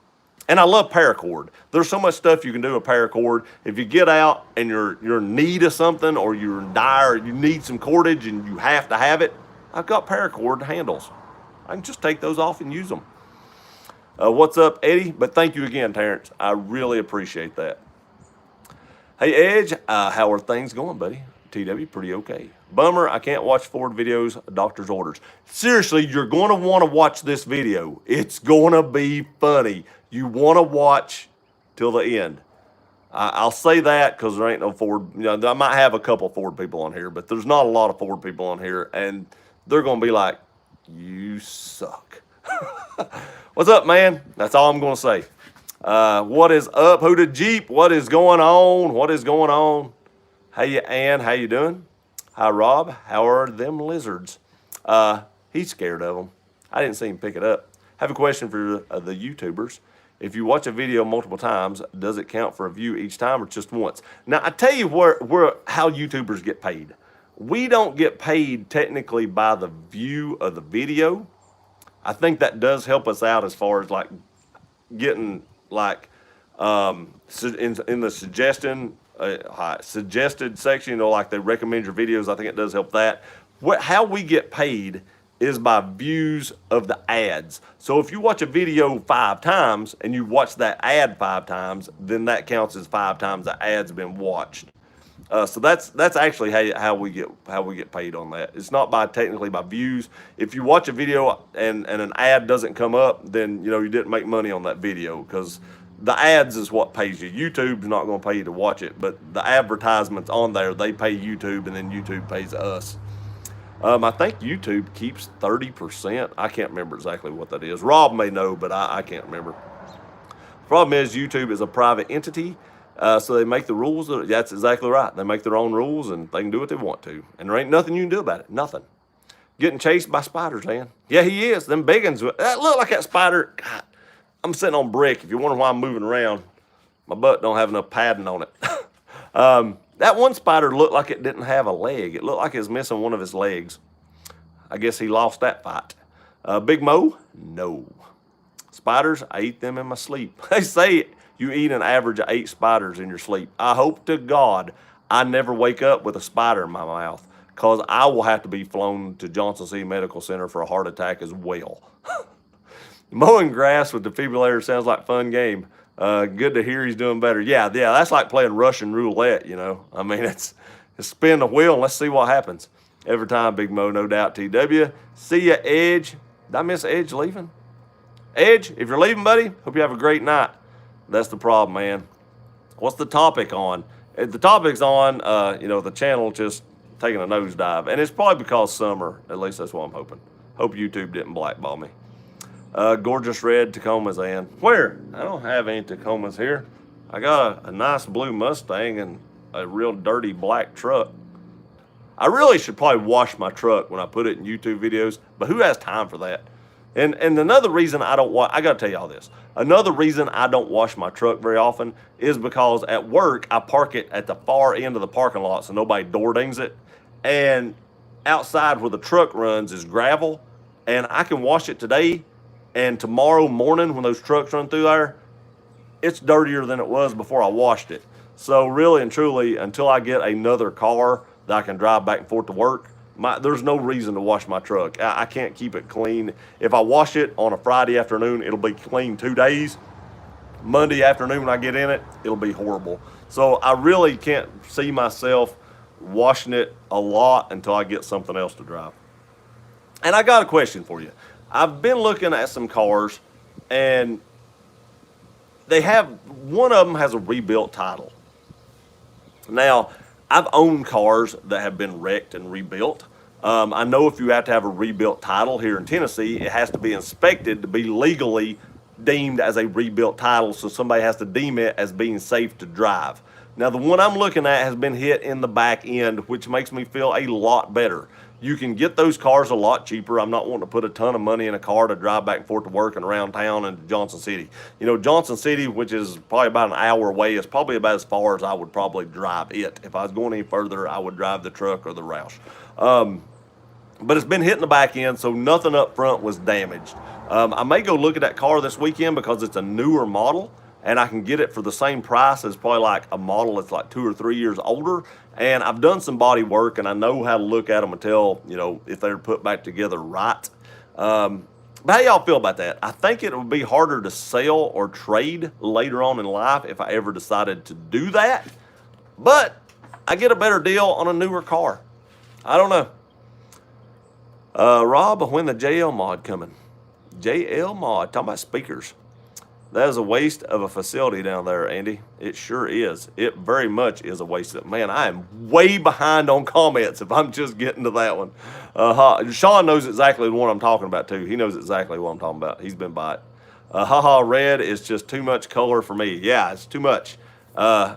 A: And I love paracord. There's so much stuff you can do with paracord. If you get out and you're in need of something or you're in dire, you need some cordage and you have to have it, I've got paracord handles. I can just take those off and use them. What's up, Eddie? But thank you again, Terrence. I really appreciate that. Hey, Edge, how are things going, buddy? TW, pretty okay. Bummer, I can't watch Ford videos, doctor's orders. Seriously, you're going to want to watch this video. It's going to be funny. You want to watch till the end. I'll say that because there ain't no Ford. You know, I might have a couple Ford people on here, but there's not a lot of Ford people on here, and they're going to be like, you suck. What's up, man? That's all I'm going to say. What is up, Hooded Jeep? What is going on? What is going on? Hey, Ann, how you doing? Hi, Rob. How are them lizards? He's scared of them. I didn't see him pick it up. Have a question for the YouTubers. If you watch a video multiple times, does it count for a view each time or just once? Now, I tell you how YouTubers get paid. We don't get paid technically by the view of the video. I think that does help us out as far as like getting like in the suggested section, you know, like they recommend your videos. I think it does help that. How we get paid is by views of the ads. So if you watch a video 5 times and you watch that ad 5 times, then that counts as 5 times the ad's been watched. So that's actually how we get paid on that. It's not technically by views. If you watch a video and an ad doesn't come up, then you didn't make money on that video because the ads is what pays you. YouTube's not going to pay you to watch it, but the advertisements on there, they pay YouTube, and then YouTube pays us. I think YouTube keeps 30%. I can't remember exactly what that is. Rob may know, but I can't remember. The problem is YouTube is a private entity, so they make the rules. That's exactly right. They make their own rules, and they can do what they want to. And there ain't nothing you can do about it. Nothing. Getting chased by spiders, man. Yeah, he is. Them big ones. That look like that spider. God, I'm sitting on brick. If you're wondering why I'm moving around, my butt don't have enough padding on it. That one spider looked like it didn't have a leg. It looked like it was missing one of his legs. I guess he lost that fight. Big Mo? No. Spiders, I eat them in my sleep. They say you eat an average of 8 spiders in your sleep. I hope to God I never wake up with a spider in my mouth because I will have to be flown to Johnson City Medical Center for a heart attack as well. Mowing grass with defibrillator sounds like a fun game. Good to hear he's doing better. Yeah, that's like playing Russian roulette, I mean, it's spin the wheel and let's see what happens. Every time, Big Mo, no doubt, TW. See ya, Edge. Did I miss Edge leaving? Edge, if you're leaving, buddy, hope you have a great night. That's the problem, man. What's the topic on? The topic's on, the channel just taking a nosedive. And it's probably because summer. At least that's what I'm hoping. Hope YouTube didn't blackball me. Gorgeous red Tacomas, Ann. Where? I don't have any Tacomas here. I got a nice blue Mustang and a real dirty black truck. I really should probably wash my truck when I put it in YouTube videos, but who has time for that? And another reason I don't I got to tell y'all this. Another reason I don't wash my truck very often is because at work I park it at the far end of the parking lot so nobody door dings it. And outside where the truck runs is gravel, and I can wash it today, and tomorrow morning when those trucks run through there, it's dirtier than it was before I washed it. So really and truly, until I get another car that I can drive back and forth to work, there's no reason to wash my truck. I can't keep it clean. If I wash it on a Friday afternoon, it'll be clean 2 days. Monday afternoon when I get in it, it'll be horrible. So I really can't see myself washing it a lot until I get something else to drive. And I got a question for you. I've been looking at some cars, and one of them has a rebuilt title. Now, I've owned cars that have been wrecked and rebuilt. I know if you have to have a rebuilt title here in Tennessee, it has to be inspected to be legally deemed as a rebuilt title, so somebody has to deem it as being safe to drive. Now, the one I'm looking at has been hit in the back end, which makes me feel a lot better. You can get those cars a lot cheaper. I'm not wanting to put a ton of money in a car to drive back and forth to work and around town and to Johnson City. You know, Johnson City, which is probably about an hour away, is probably about as far as I would probably drive it. If I was going any further, I would drive the truck or the Roush. But it's been hit in the back end, so nothing up front was damaged. I may go look at that car this weekend because it's a newer model, and I can get it for the same price as probably like a model that's like 2 or 3 years older. And I've done some body work, and I know how to look at them and tell, you know, if they're put back together right. But how y'all feel about that? I think it would be harder to sell or trade later on in life if I ever decided to do that. But I get a better deal on a newer car. I don't know. Rob, when the JL mod coming? JL mod, talking about speakers. That is a waste of a facility down there, Andy. It sure is. It very much is a waste of, man, I am way behind on comments if I'm just getting to that one. Sean knows exactly the one I'm talking about too. He knows exactly what I'm talking about. He's been by it. Red is just too much color for me. Yeah, it's too much. I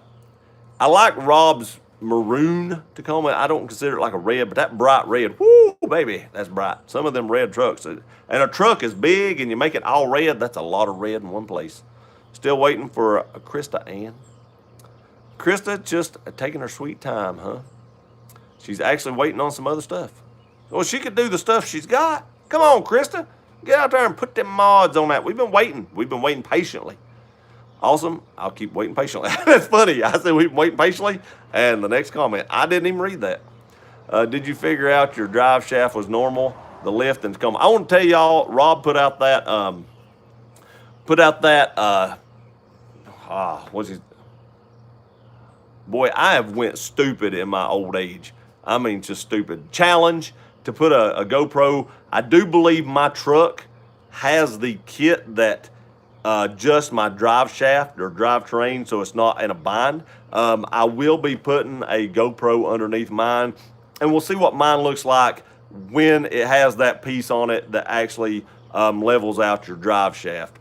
A: like Rob's maroon to comment. I don't consider it like a red, but that bright red, whoo, baby, that's bright. Some of them red trucks, and a truck is big and you make it all red, that's a lot of red in one place. Still waiting for a Krista Ann. Krista just taking her sweet time, huh? She's actually waiting on some other stuff. Well, she could do the stuff she's got. Come on, Krista. Get out there and put them mods on that. We've been waiting. We've been waiting patiently. Awesome. I'll keep waiting patiently. That's funny. I said we've been waiting patiently, and the next comment, I didn't even read that. Did you figure out your drive shaft was normal? The lift and come. I want to tell y'all, Rob put out that, what's his, boy, I have went stupid in my old age. I mean, just stupid. Challenge to put a GoPro. I do believe my truck has the kit that adjusts my drive shaft or drivetrain so it's not in a bind. I will be putting a GoPro underneath mine, and we'll see what mine looks like when it has that piece on it that actually levels out your drive shaft.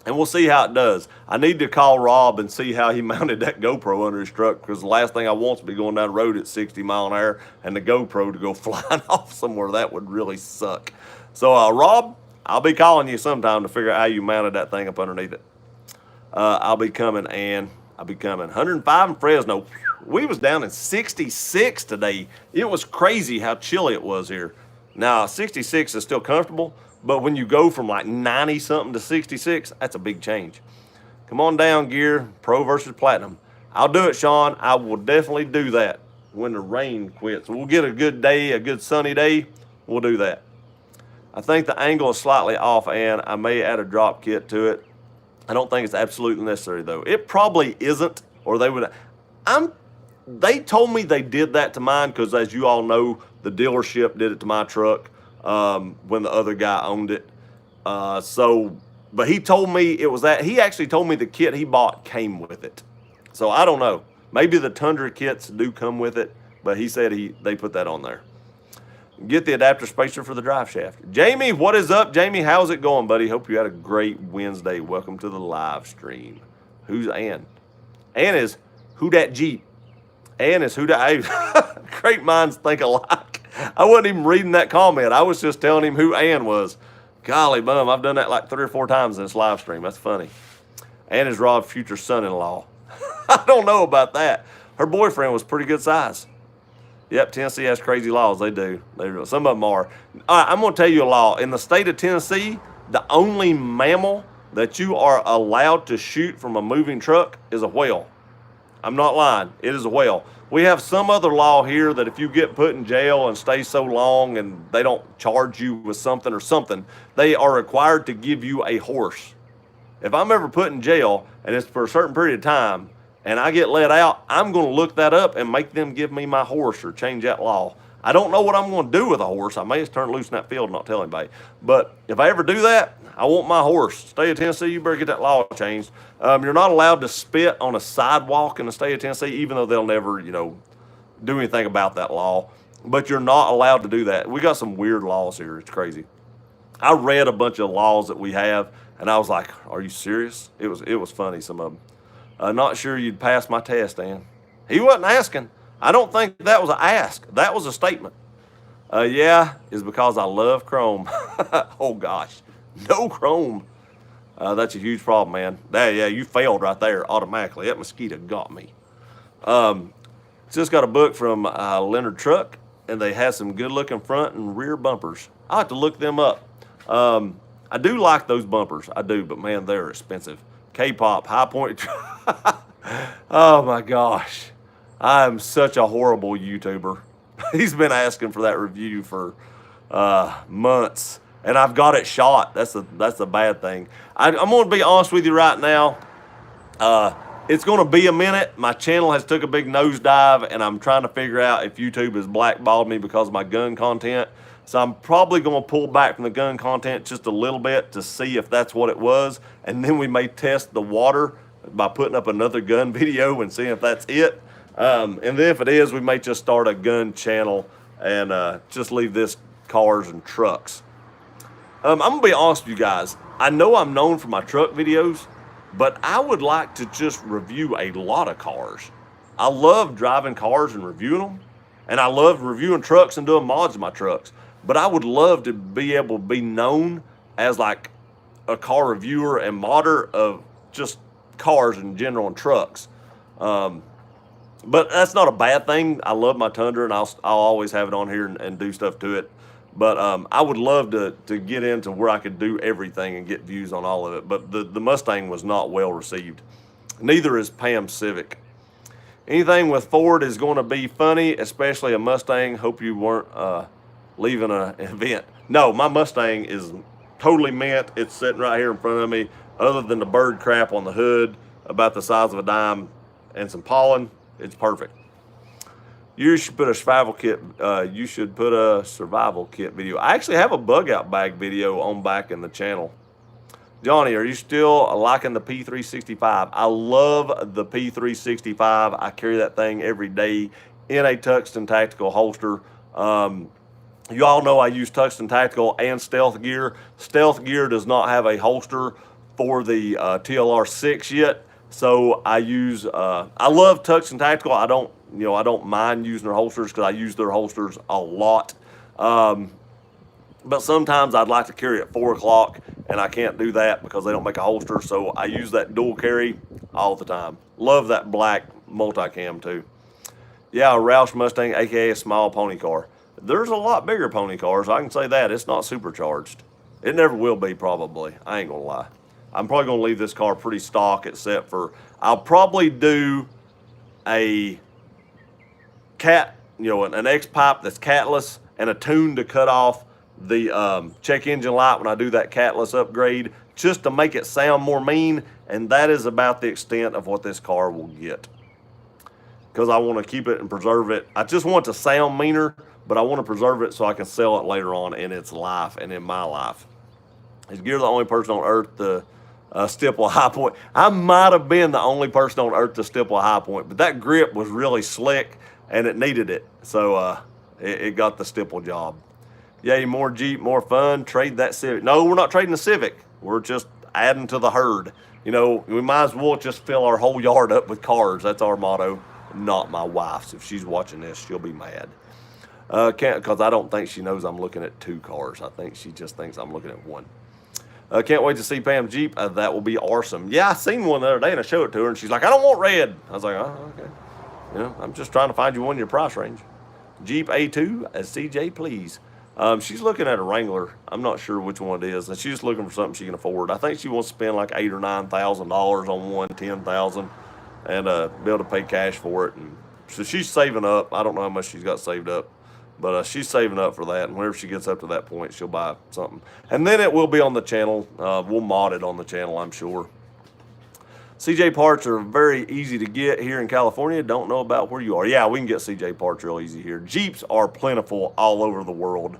A: And we'll see how it does. I need to call Rob and see how he mounted that GoPro under his truck, because the last thing I want is to be going down the road at 60 mile an hour and the GoPro to go flying off somewhere. That would really suck. So, Rob, I'll be calling you sometime to figure out how you mounted that thing up underneath it. I'll be coming, and I'll be coming. 105 in Fresno. We was down in 66 today. It was crazy how chilly it was here. Now, 66 is still comfortable, but when you go from like 90-something to 66, that's a big change. Come on down, Gear. Pro versus Platinum. I'll do it, Sean. I will definitely do that when the rain quits. We'll get a good day, a good sunny day. We'll do that. I think the angle is slightly off, and I may add a drop kit to it. I don't think it's absolutely necessary, though. It probably isn't, or they would. They told me they did that to mine because, as you all know, the dealership did it to my truck when the other guy owned it. But he told me it was that. He actually told me the kit he bought came with it. So I don't know. Maybe the Tundra kits do come with it, but he said they put that on there. Get the adapter spacer for the drive shaft. Jamie, what is up, Jamie? How's it going, buddy? Hope you had a great Wednesday. Welcome to the live stream. Who's Ann? Ann is Who Dat Jeep. Ann is who to hey, great minds think alike. I wasn't even reading that comment. I was just telling him who Ann was. Golly, bum, I've done that like 3 or 4 times in this live stream. That's funny. Ann is Rob's future son-in-law. I don't know about that. Her boyfriend was pretty good size. Yep, Tennessee has crazy laws. They do. Some of them are. All right, I'm going to tell you a law. In the state of Tennessee, the only mammal that you are allowed to shoot from a moving truck is a whale. I'm not lying. It is a whale. We have some other law here that if you get put in jail and stay so long and they don't charge you with something or something, they are required to give you a horse. If I'm ever put in jail and it's for a certain period of time and I get let out, I'm going to look that up and make them give me my horse or change that law. I don't know what I'm going to do with a horse. I may just turn it loose in that field and not tell anybody. But if I ever do that, I want my horse. State of Tennessee, you better get that law changed. You're not allowed to spit on a sidewalk in the state of Tennessee, even though they'll never, do anything about that law. But you're not allowed to do that. We got some weird laws here. It's crazy. I read a bunch of laws that we have, and I was like, "Are you serious?" It was funny. Some of them. Not sure you'd pass my test, Ann. He wasn't asking. I don't think that was an ask. That was a statement. Yeah, is because I love chrome. Oh gosh, no chrome. That's a huge problem, man. Yeah, you failed right there automatically. That mosquito got me. Just got a book from Leonard Truck, and they have some good-looking front and rear bumpers. I'll have to look them up. I do like those bumpers. I do, but man, they're expensive. K-pop, High Point. Oh my gosh. I am such a horrible YouTuber. He's been asking for that review for months, and I've got it shot. That's the bad thing. I'm going to be honest with you right now. It's going to be a minute. My channel has took a big nosedive, and I'm trying to figure out if YouTube has blackballed me because of my gun content. So I'm probably going to pull back from the gun content just a little bit to see if that's what it was, and then we may test the water by putting up another gun video and seeing if that's it. And then if it is, we may just start a gun channel and just leave this cars and trucks. I'm going to be honest with you guys. I know I'm known for my truck videos, but I would like to just review a lot of cars. I love driving cars and reviewing them, and I love reviewing trucks and doing mods in my trucks. But I would love to be able to be known as like a car reviewer and modder of just cars in general and trucks. But that's not a bad thing. I love my Tundra, and I'll always have it on here and do stuff to it. But I would love to get into where I could do everything and get views on all of it. But the Mustang was not well received. Neither is Pam's Civic. Anything with Ford is going to be funny, especially a Mustang. Hope you weren't leaving an event. No, my Mustang is totally mint. It's sitting right here in front of me. Other than the bird crap on the hood, about the size of a dime, and some pollen, it's perfect. You should put a survival kit. You should put a survival kit video. I actually have a bug out bag video on back in the channel. Johnny, are you still liking the P365? I love the P365. I carry that thing every day in a Tuxton Tactical holster. You all know I use Tuxton Tactical and Stealth Gear. Stealth Gear does not have a holster for the TLR6 yet, so I use. I love Tuxton Tactical. I don't mind using their holsters because I use their holsters a lot. But sometimes I'd like to carry at 4 o'clock, and I can't do that because they don't make a holster. So I use that dual carry all the time. Love that black multicam too. Yeah, a Roush Mustang, aka a small pony car. There's a lot bigger pony cars. I can say that. It's not supercharged. It never will be, probably. I ain't gonna lie. I'm probably gonna leave this car pretty stock, except for I'll probably do a cat, an X pipe that's catless and a tune to cut off the check engine light when I do that catless upgrade, just to make it sound more mean. And that is about the extent of what this car will get, because I want to keep it and preserve it. I just want it to sound meaner, but I want to preserve it so I can sell it later on in its life and in my life. Is Gear the only person on earth to stipple a high point? I might have been the only person on earth to stipple a high point, but that grip was really slick and it needed it. So it got the stipple job. Yay, more Jeep, more fun. Trade that Civic. No, we're not trading the Civic. We're just adding to the herd. We might as well just fill our whole yard up with cars. That's our motto. not my wife's. If she's watching this, she'll be mad. Can't, because I don't think she knows I'm looking at 2 cars. I think she just thinks I'm looking at 1. Can't wait to see Pam's Jeep. That will be awesome. Yeah, I seen one the other day and I showed it to her and she's like, I don't want red. I was like, oh, okay. You know, I'm just trying to find you one in your price range. Jeep A2 as CJ, please. She's looking at a Wrangler. I'm not sure which one it is, and she's just looking for something she can afford. I think she wants to spend like $8,000 or $9,000 on one, 10,000, and be able to pay cash for it. And so she's saving up. I don't know how much she's got saved up, but she's saving up for that. And whenever she gets up to that point, she'll buy something, and then it will be on the channel. We'll mod it on the channel, I'm sure. CJ parts are very easy to get here in California. Don't know about where you are. Yeah, we can get CJ parts real easy here. Jeeps are plentiful all over the world.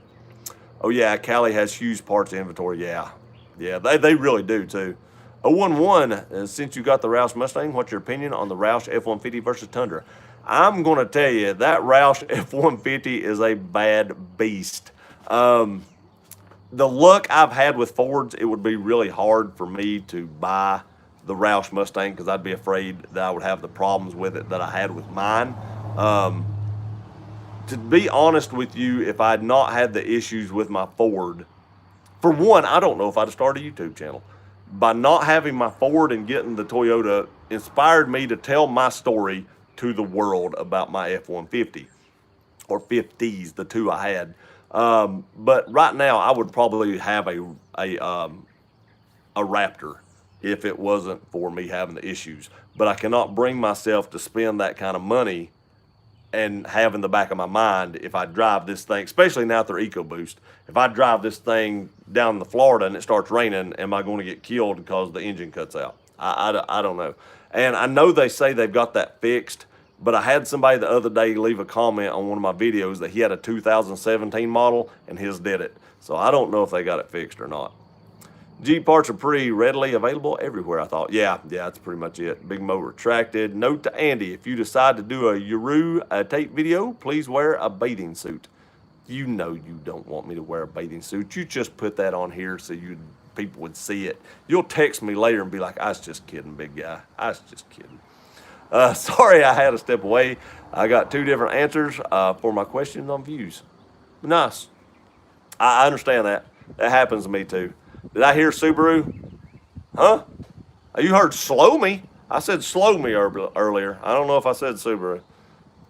A: Oh yeah, Cali has huge parts inventory. Yeah, they really do too. 011, since you got the Roush Mustang, what's your opinion on the Roush F-150 versus Tundra? I'm going to tell you, that Roush F-150 is a bad beast. The luck I've had with Fords, it would be really hard for me to buy the Roush Mustang because I'd be afraid that I would have the problems with it that I had with mine. To be honest with you, if I had not had the issues with my Ford, for one, I don't know if I'd have started a YouTube channel. By not having my Ford and getting the Toyota inspired me to tell my story to the world about my F-150 or 50s, the 2 I had. But right now, I would probably have a Raptor if it wasn't for me having the issues. But I cannot bring myself to spend that kind of money and have in the back of my mind, if I drive this thing, especially now through EcoBoost, if I drive this thing down to Florida and it starts raining, am I going to get killed because the engine cuts out? I don't know. And I know they say they've got that fixed, but I had somebody the other day leave a comment on one of my videos that he had a 2017 model and his did it. So I don't know if they got it fixed or not. Jeep parts are pretty readily available everywhere, I thought. Yeah, that's pretty much it. Big Mo retracted. Note to Andy, if you decide to do a Uru tape video, please wear a bathing suit. You know you don't want me to wear a bathing suit. You just put that on here so people would see it. You'll text me later and be like, I was just kidding, big guy. I was just kidding. Sorry I had to step away. I got 2 different answers for my questions on views. Nice. I understand that. That happens to me too. Did I hear Subaru? Huh? You heard slow me? I said slow me earlier. I don't know if I said Subaru.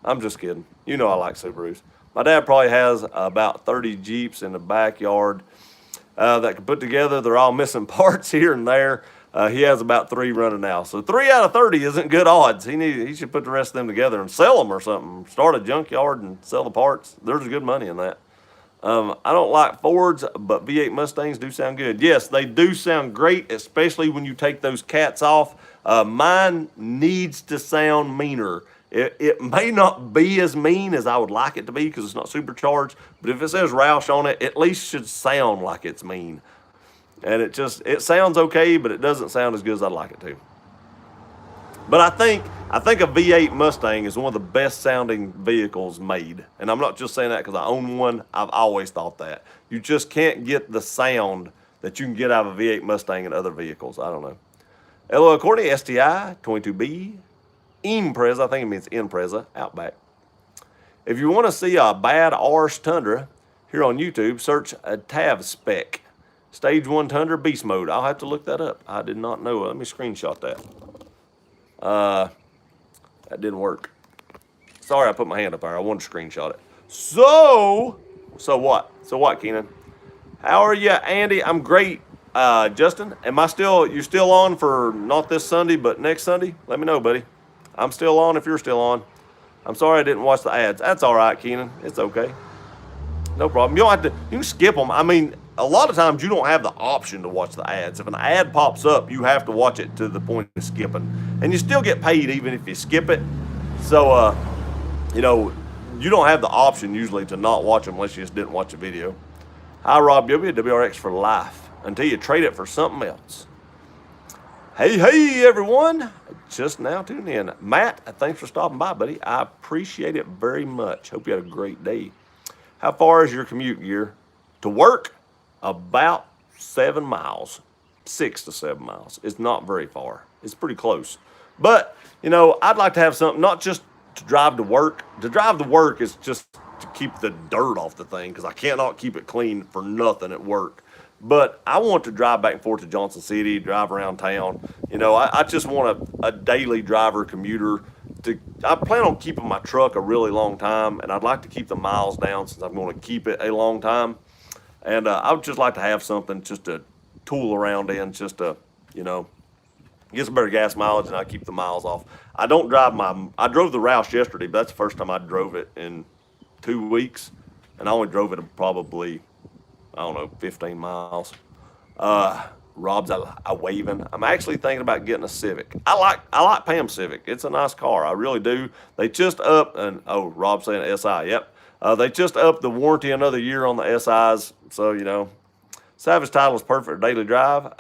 A: I'm just kidding. You know I like Subarus. My dad probably has about 30 Jeeps in the backyard that can put together. They're all missing parts here and there. He has about 3 running now. So 3 out of 30 isn't good odds. He should put the rest of them together and sell them or something. Start a junkyard and sell the parts. There's good money in that. I don't like Fords, but V8 Mustangs do sound good. Yes, they do sound great, especially when you take those cats off. Mine needs to sound meaner. It may not be as mean as I would like it to be because it's not supercharged, but if it says Roush on it, at least should sound like it's mean. And it sounds okay, but it doesn't sound as good as I'd like it to. But I think a V8 Mustang is one of the best sounding vehicles made. And I'm not just saying that because I own one. I've always thought that. You just can't get the sound that you can get out of a V8 Mustang and other vehicles. I don't know. Hello, according to STI, 22B, Impreza, I think it means Impreza, Outback. If you want to see a bad Arse Tundra here on YouTube, search a TAV spec. Stage 1 Tundra Beast Mode. I'll have to look that up. I did not know. Let me screenshot that. That didn't work. Sorry, I put my hand up there. I wanted to screenshot it. So what? So what, Keenan? How are you, Andy? I'm great. Justin, you still on for not this Sunday, but next Sunday? Let me know, buddy. I'm still on if you're still on. I'm sorry I didn't watch the ads. That's all right, Keenan. It's okay. No problem. You can skip them. I mean, a lot of times you don't have the option to watch the ads. If an ad pops up, you have to watch it to the point of skipping. And you still get paid even if you skip it. So, you don't have the option usually to not watch them unless you just didn't watch the video. Hi, Rob W. WRX for life until you trade it for something else. Hey, everyone. Just now tuning in. Matt, thanks for stopping by, buddy. I appreciate it very much. Hope you had a great day. How far is your commute, Gear? To work? About 7 miles, 6 to 7 miles. It's not very far. It's pretty close. But, I'd like to have something, not just to drive to work. To drive to work is just to keep the dirt off the thing because I cannot keep it clean for nothing at work. But I want to drive back and forth to Johnson City, drive around town. I just want a daily driver commuter. I plan on keeping my truck a really long time, and I'd like to keep the miles down since I'm going to keep it a long time. And I would just like to have something just to tool around in, just to, get some better gas mileage, and I keep the miles off. I don't drive I drove the Roush yesterday, but that's the first time I drove it in 2 weeks, and I only drove it probably, 15 miles. Rob's a waving. I'm actually thinking about getting a Civic. I like Pam Civic. It's a nice car. I really do. They just upped, and Rob's saying SI. Yep. They just upped the warranty another year on the SIs. So, Savage title is perfect for daily drive.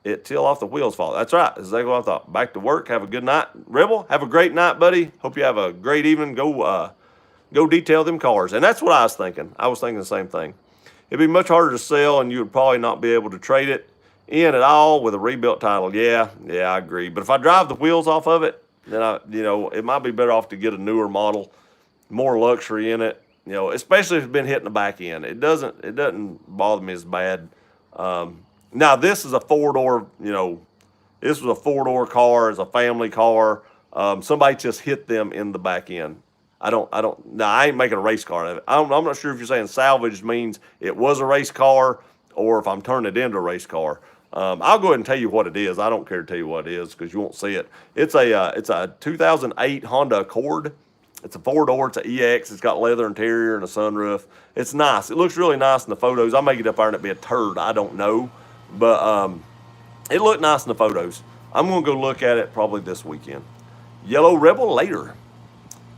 A: It till off the wheels fall. That's right. That's exactly what I thought. Back to work. Have a good night. Rebel, have a great night, buddy. Hope you have a great evening. Go detail them cars. And that's what I was thinking. I was thinking the same thing. It'd be much harder to sell, and you would probably not be able to trade it in at all with a rebuilt title. Yeah, I agree. But if I drive the wheels off of it, then it might be better off to get a newer model, more luxury in it. Especially if it's been hitting the back end. It doesn't bother me as bad. Now this is a 4-door. This was a 4-door car. It's a family car. Somebody just hit them in the back end. Now I ain't making a race car of it. I'm not sure if you're saying salvaged means it was a race car or if I'm turning it into a race car. I'll go ahead and tell you what it is. I don't care to tell you what it is because you won't see it. It's a 2008 Honda Accord. It's a 4-door. It's an EX. It's got leather interior and a sunroof. It's nice. It looks really nice in the photos. I may get up there and it be a turd. I don't know. But it looked nice in the photos. I'm going to go look at it probably this weekend. Yellow Rebel later.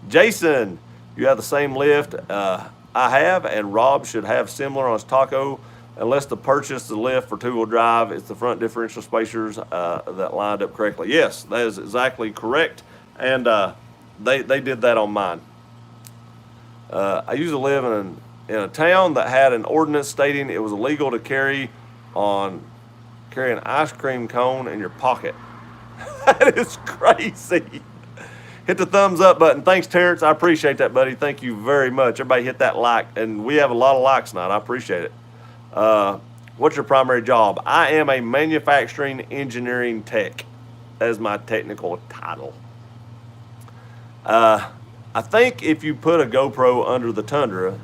A: Jason, you have the same lift I have, and Rob should have similar on his Taco. Unless to purchase the lift for 2-wheel drive, it's the front differential spacers that lined up correctly. Yes, that is exactly correct. And they did that on mine. I used to live in a town that had an ordinance stating it was illegal to carry an ice cream cone in your pocket. That is crazy. Hit the thumbs up button. Thanks, Terrence. I appreciate that, buddy. Thank you very much. Everybody hit that like, and we have a lot of likes tonight. I appreciate it. What's your primary job? I am a manufacturing engineering tech. That is my technical title. I think if you put a GoPro under the Tundra,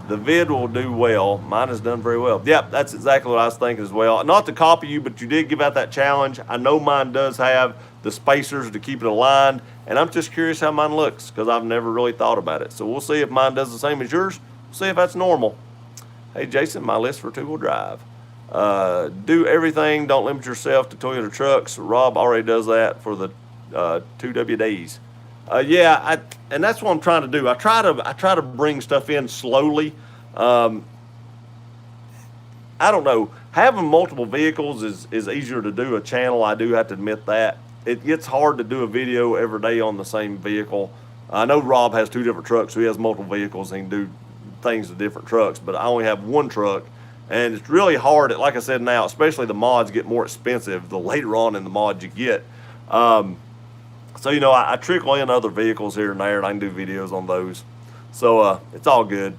A: the vid will do well. Mine has done very well. Yep, that's exactly what I was thinking as well. Not to copy you, but you did give out that challenge. I know mine does have the spacers to keep it aligned, and I'm just curious how mine looks because I've never really thought about it. So we'll see if mine does the same as yours. See if that's normal. Hey, Jason, my list for 2-wheel drive. Do everything. Don't limit yourself to Toyota trucks. Rob already does that for the 2WDs. And that's what I'm trying to do. I try to bring stuff in slowly. I don't know. Having multiple vehicles is easier to do a channel. I do have to admit that. It gets hard to do a video every day on the same vehicle. I know Rob has 2 different trucks, so he has multiple vehicles and he can do things to different trucks, but I only have 1 truck, and it's really hard. Like I said, now, especially the mods get more expensive the later on in the mods you get. So, I trickle in other vehicles here and there, and I can do videos on those. So, it's all good.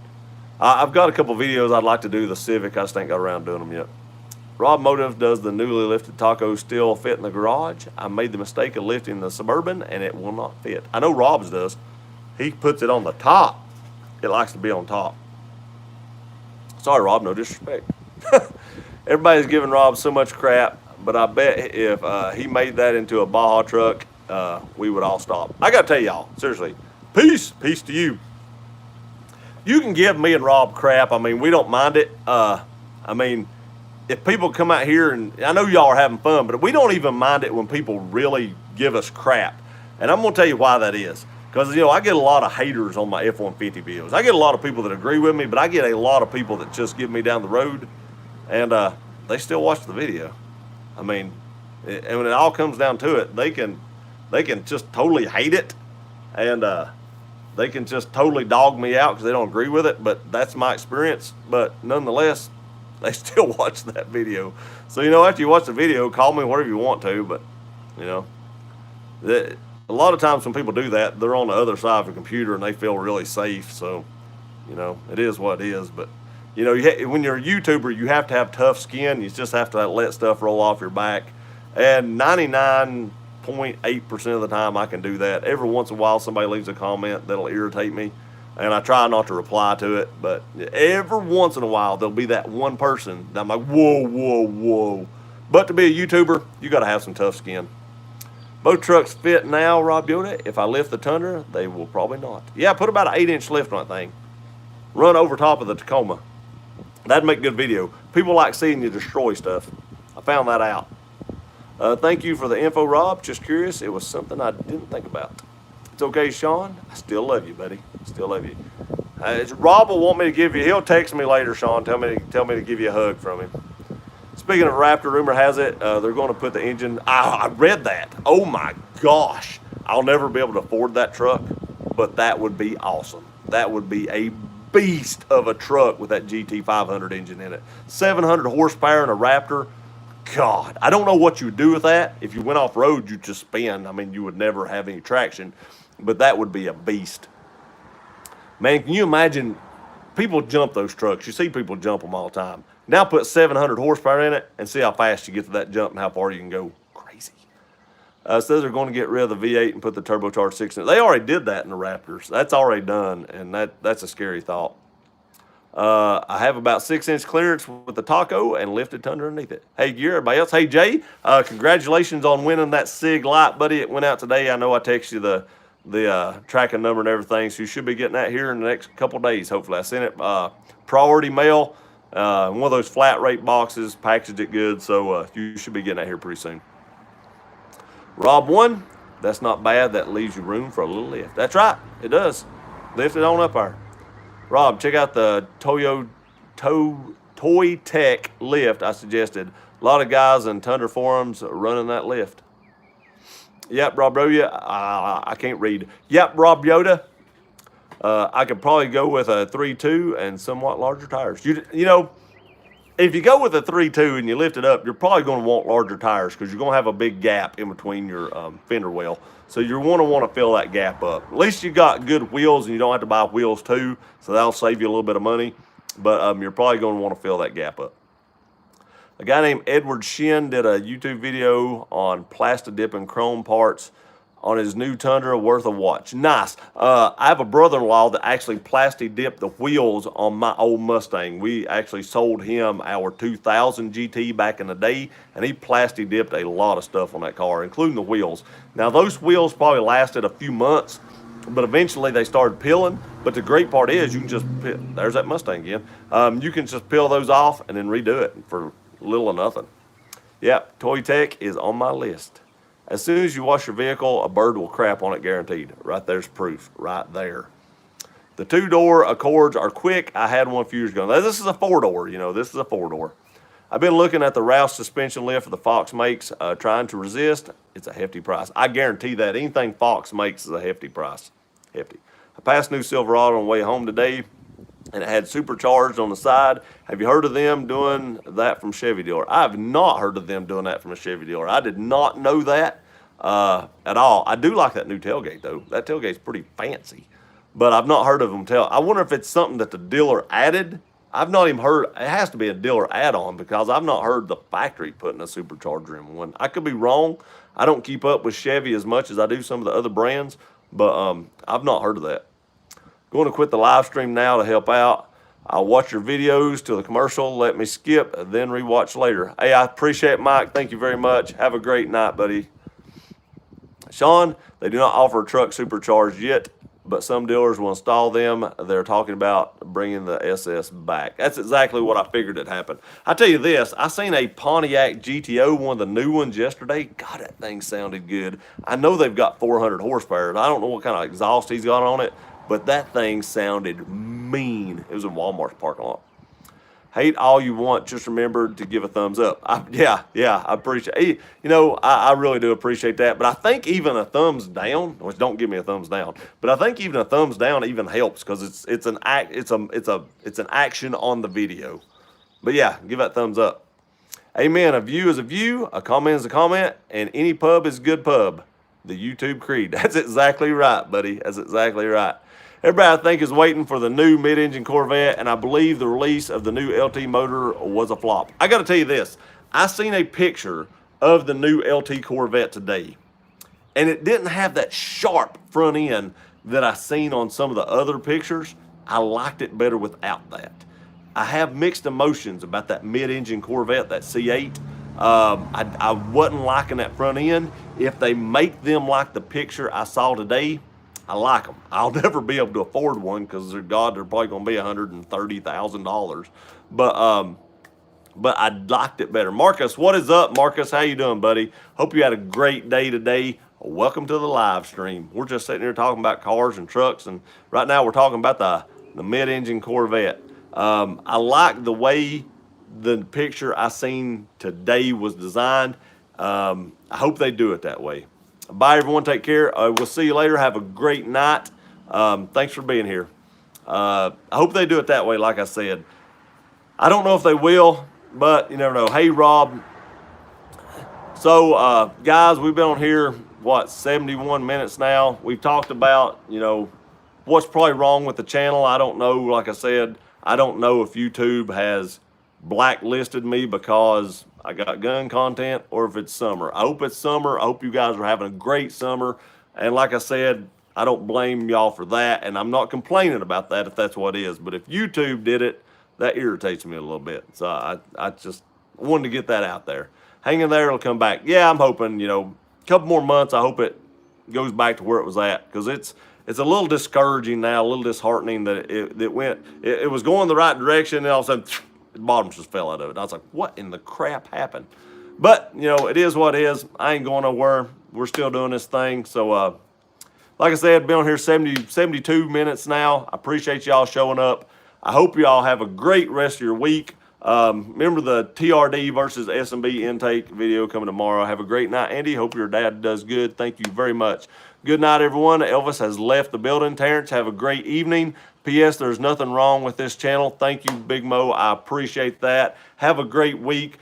A: I've got a couple videos I'd like to do the Civic. I just ain't got around doing them yet. Rob Motive, does the newly lifted Taco still fit in the garage? I made the mistake of lifting the Suburban, and it will not fit. I know Rob's does. He puts it on the top. It likes to be on top. Sorry, Rob, no disrespect. Everybody's giving Rob so much crap, but I bet if he made that into a Baja truck, we would all stop. I got to tell y'all, seriously, peace to you. You can give me and Rob crap. I mean, we don't mind it. If people come out here, and I know y'all are having fun, but we don't even mind it when people really give us crap. And I'm going to tell you why that is. Because, I get a lot of haters on my F-150 videos. I get a lot of people that agree with me, but I get a lot of people that just give me down the road, and they still watch the video. I mean, and when it all comes down to it, they can just totally hate it, and they can just totally dog me out because they don't agree with it, but that's my experience. But nonetheless, they still watch that video. So, after you watch the video, call me whatever you want to, but, a lot of times when people do that, they're on the other side of the computer and they feel really safe. So, it is what it is. But, when you're a YouTuber, you have to have tough skin. You just have to let stuff roll off your back. And 99.8% of the time, I can do that. Every once in a while, somebody leaves a comment that'll irritate me, and I try not to reply to it. But every once in a while, there'll be that one person that I'm like, whoa, whoa, whoa. But to be a YouTuber, you got to have some tough skin. Both trucks fit now, Rob Yoda. If I lift the Tundra, they will probably not. Yeah, put about an 8-inch lift on that thing. Run over top of the Tacoma. That'd make good video. People like seeing you destroy stuff. I found that out. Thank you for the info, Rob. Just curious. It was something I didn't think about. It's okay, Sean. I still love you, buddy. Still love you. Rob will want me to give you. He'll text me later, Sean. Tell me to give you a hug from him. Speaking of Raptor, rumor has it they're going to put the engine. I read that. Oh my gosh! I'll never be able to afford that truck, but that would be awesome. That would be a beast of a truck with that GT500 engine in it. 700 horsepower in a Raptor. God, I don't know what you would do with that. If you went off road, you'd just spin. I mean, you would never have any traction, but that would be a beast. Man, can you imagine? People jump those trucks. You see people jump them all the time. Now put 700 horsepower in it and see how fast you get to that jump and how far you can go. Crazy. Says they're going to get rid of the V8 and put the turbocharged 6 in it. They already did that in the Raptors. That's already done, and that's a scary thought. I have about 6-inch clearance with the Taco and lifted Tundra underneath it. Hey, Gear, everybody else. Hey, Jay, congratulations on winning that SIG Light, buddy. It went out today. I know I texted you the tracking number and everything, so you should be getting that here in the next couple of days, hopefully. I sent it priority mail, one of those flat rate boxes, packaged it good, so you should be getting that here pretty soon. Rob 1, that's not bad. That leaves you room for a little lift. That's right, it does. Lift it on up there. Rob, check out the Toy Tech lift I suggested. A lot of guys in Tundra forums are running that lift. Yep, Rob Yoda. I can't read. Yep, Rob Yoda. I could probably go with a 3.2 and somewhat larger tires. If you go with a 3.2 and you lift it up, you're probably going to want larger tires because you're going to have a big gap in between your fender well. So you're going to want to fill that gap up. At least you got good wheels and you don't have to buy wheels too, so that'll save you a little bit of money. But you're probably going to want to fill that gap up. A guy named Edward Shin did a YouTube video on plastic dipping chrome parts on his new Tundra, worth a watch. Nice. I have a brother-in-law that actually plastic dipped the wheels on my old Mustang. We actually sold him our 2000 GT back in the day, and he plastic dipped a lot of stuff on that car, including the wheels. Now, those wheels probably lasted a few months, but eventually they started peeling. But the great part is you can just, there's that Mustang again. You can just peel those off and then redo it for little or nothing. Yep, Toy Tech is on my list. As soon as you wash your vehicle, a bird will crap on it, guaranteed. Right there's proof, right there. The 2-door Accords are quick. I had one a few years ago. Now, this is a 4-door, this is a 4-door. I've been looking at the Roush suspension lift the Fox makes, trying to resist. It's a hefty price. I guarantee that anything Fox makes is a hefty price. Hefty. I passed new Silverado on the way home today, and it had supercharged on the side. Have you heard of them doing that from Chevy dealer? I have not heard of them doing that from a Chevy dealer. I did not know that at all. I do like that new tailgate, though. That tailgate's pretty fancy, but I've not heard of them I wonder if it's something that the dealer added. I've not even heard. It has to be a dealer add-on because I've not heard the factory putting a supercharger in one. I could be wrong. I don't keep up with Chevy as much as I do some of the other brands, but I've not heard of that. Going to quit the live stream now to help out. I'll watch your videos till the commercial. Let me skip, then rewatch later. Hey, I appreciate it, Mike. Thank you very much. Have a great night, buddy. Sean, they do not offer a truck supercharged yet, but some dealers will install them. They're talking about bringing the SS back. That's exactly what I figured had happened. I tell you this, I seen a Pontiac GTO, one of the new ones yesterday. God, that thing sounded good. I know they've got 400 horsepower. I don't know what kind of exhaust he's got on it, but that thing sounded mean. It was in Walmart's parking lot. Hate all you want, just remember to give a thumbs up. I appreciate it. I really do appreciate that. But I think even a thumbs down, which don't give me a thumbs down, but I think even a thumbs down even helps because it's an action on the video. But yeah, give that thumbs up. Amen. A view is a view, a comment is a comment, and any pub is a good pub. The YouTube Creed. That's exactly right, buddy. That's exactly right. Everybody, I think, is waiting for the new mid-engine Corvette, and I believe the release of the new LT motor was a flop. I got to tell you this. I seen a picture of the new LT Corvette today, and it didn't have that sharp front end that I seen on some of the other pictures. I liked it better without that. I have mixed emotions about that mid-engine Corvette, that C8. I wasn't liking that front end. If they make them like the picture I saw today, I like them. I'll never be able to afford one because they're probably going to be $130,000. But I liked it better. Marcus, what is up, Marcus? How you doing, buddy? Hope you had a great day today. Welcome to the live stream. We're just sitting here talking about cars and trucks, and right now we're talking about the mid-engine Corvette. I like the way the picture I seen today was designed. I hope they do it that way. Bye, everyone. Take care. We'll see you later. Have a great night. Thanks for being here. I hope they do it that way, like I said. I don't know if they will, but you never know. Hey, Rob. So, guys, we've been on here, 71 minutes now. We've talked about, what's probably wrong with the channel. I don't know. Like I said, I don't know if YouTube has blacklisted me because I got gun content or if it's summer. I hope it's summer. I hope you guys are having a great summer. And like I said, I don't blame y'all for that. And I'm not complaining about that if that's what it is. But if YouTube did it, that irritates me a little bit. So I just wanted to get that out there. Hang in there, it'll come back. Yeah, I'm hoping, a couple more months, I hope it goes back to where it was at. Because it's a little discouraging now, a little disheartening that it was going the right direction, and all of a sudden, the bottom just fell out of it. I was like, what in the crap happened? But, it is what it is. I ain't going nowhere. We're still doing this thing. So, like I said, been on here 72 minutes now. I appreciate y'all showing up. I hope y'all have a great rest of your week. Remember the TRD versus S&B intake video coming tomorrow. Have a great night, Andy. Hope your dad does good. Thank you very much. Good night, everyone. Elvis has left the building. Terrence, have a great evening. P.S. There's nothing wrong with this channel. Thank you, Big Mo. I appreciate that. Have a great week.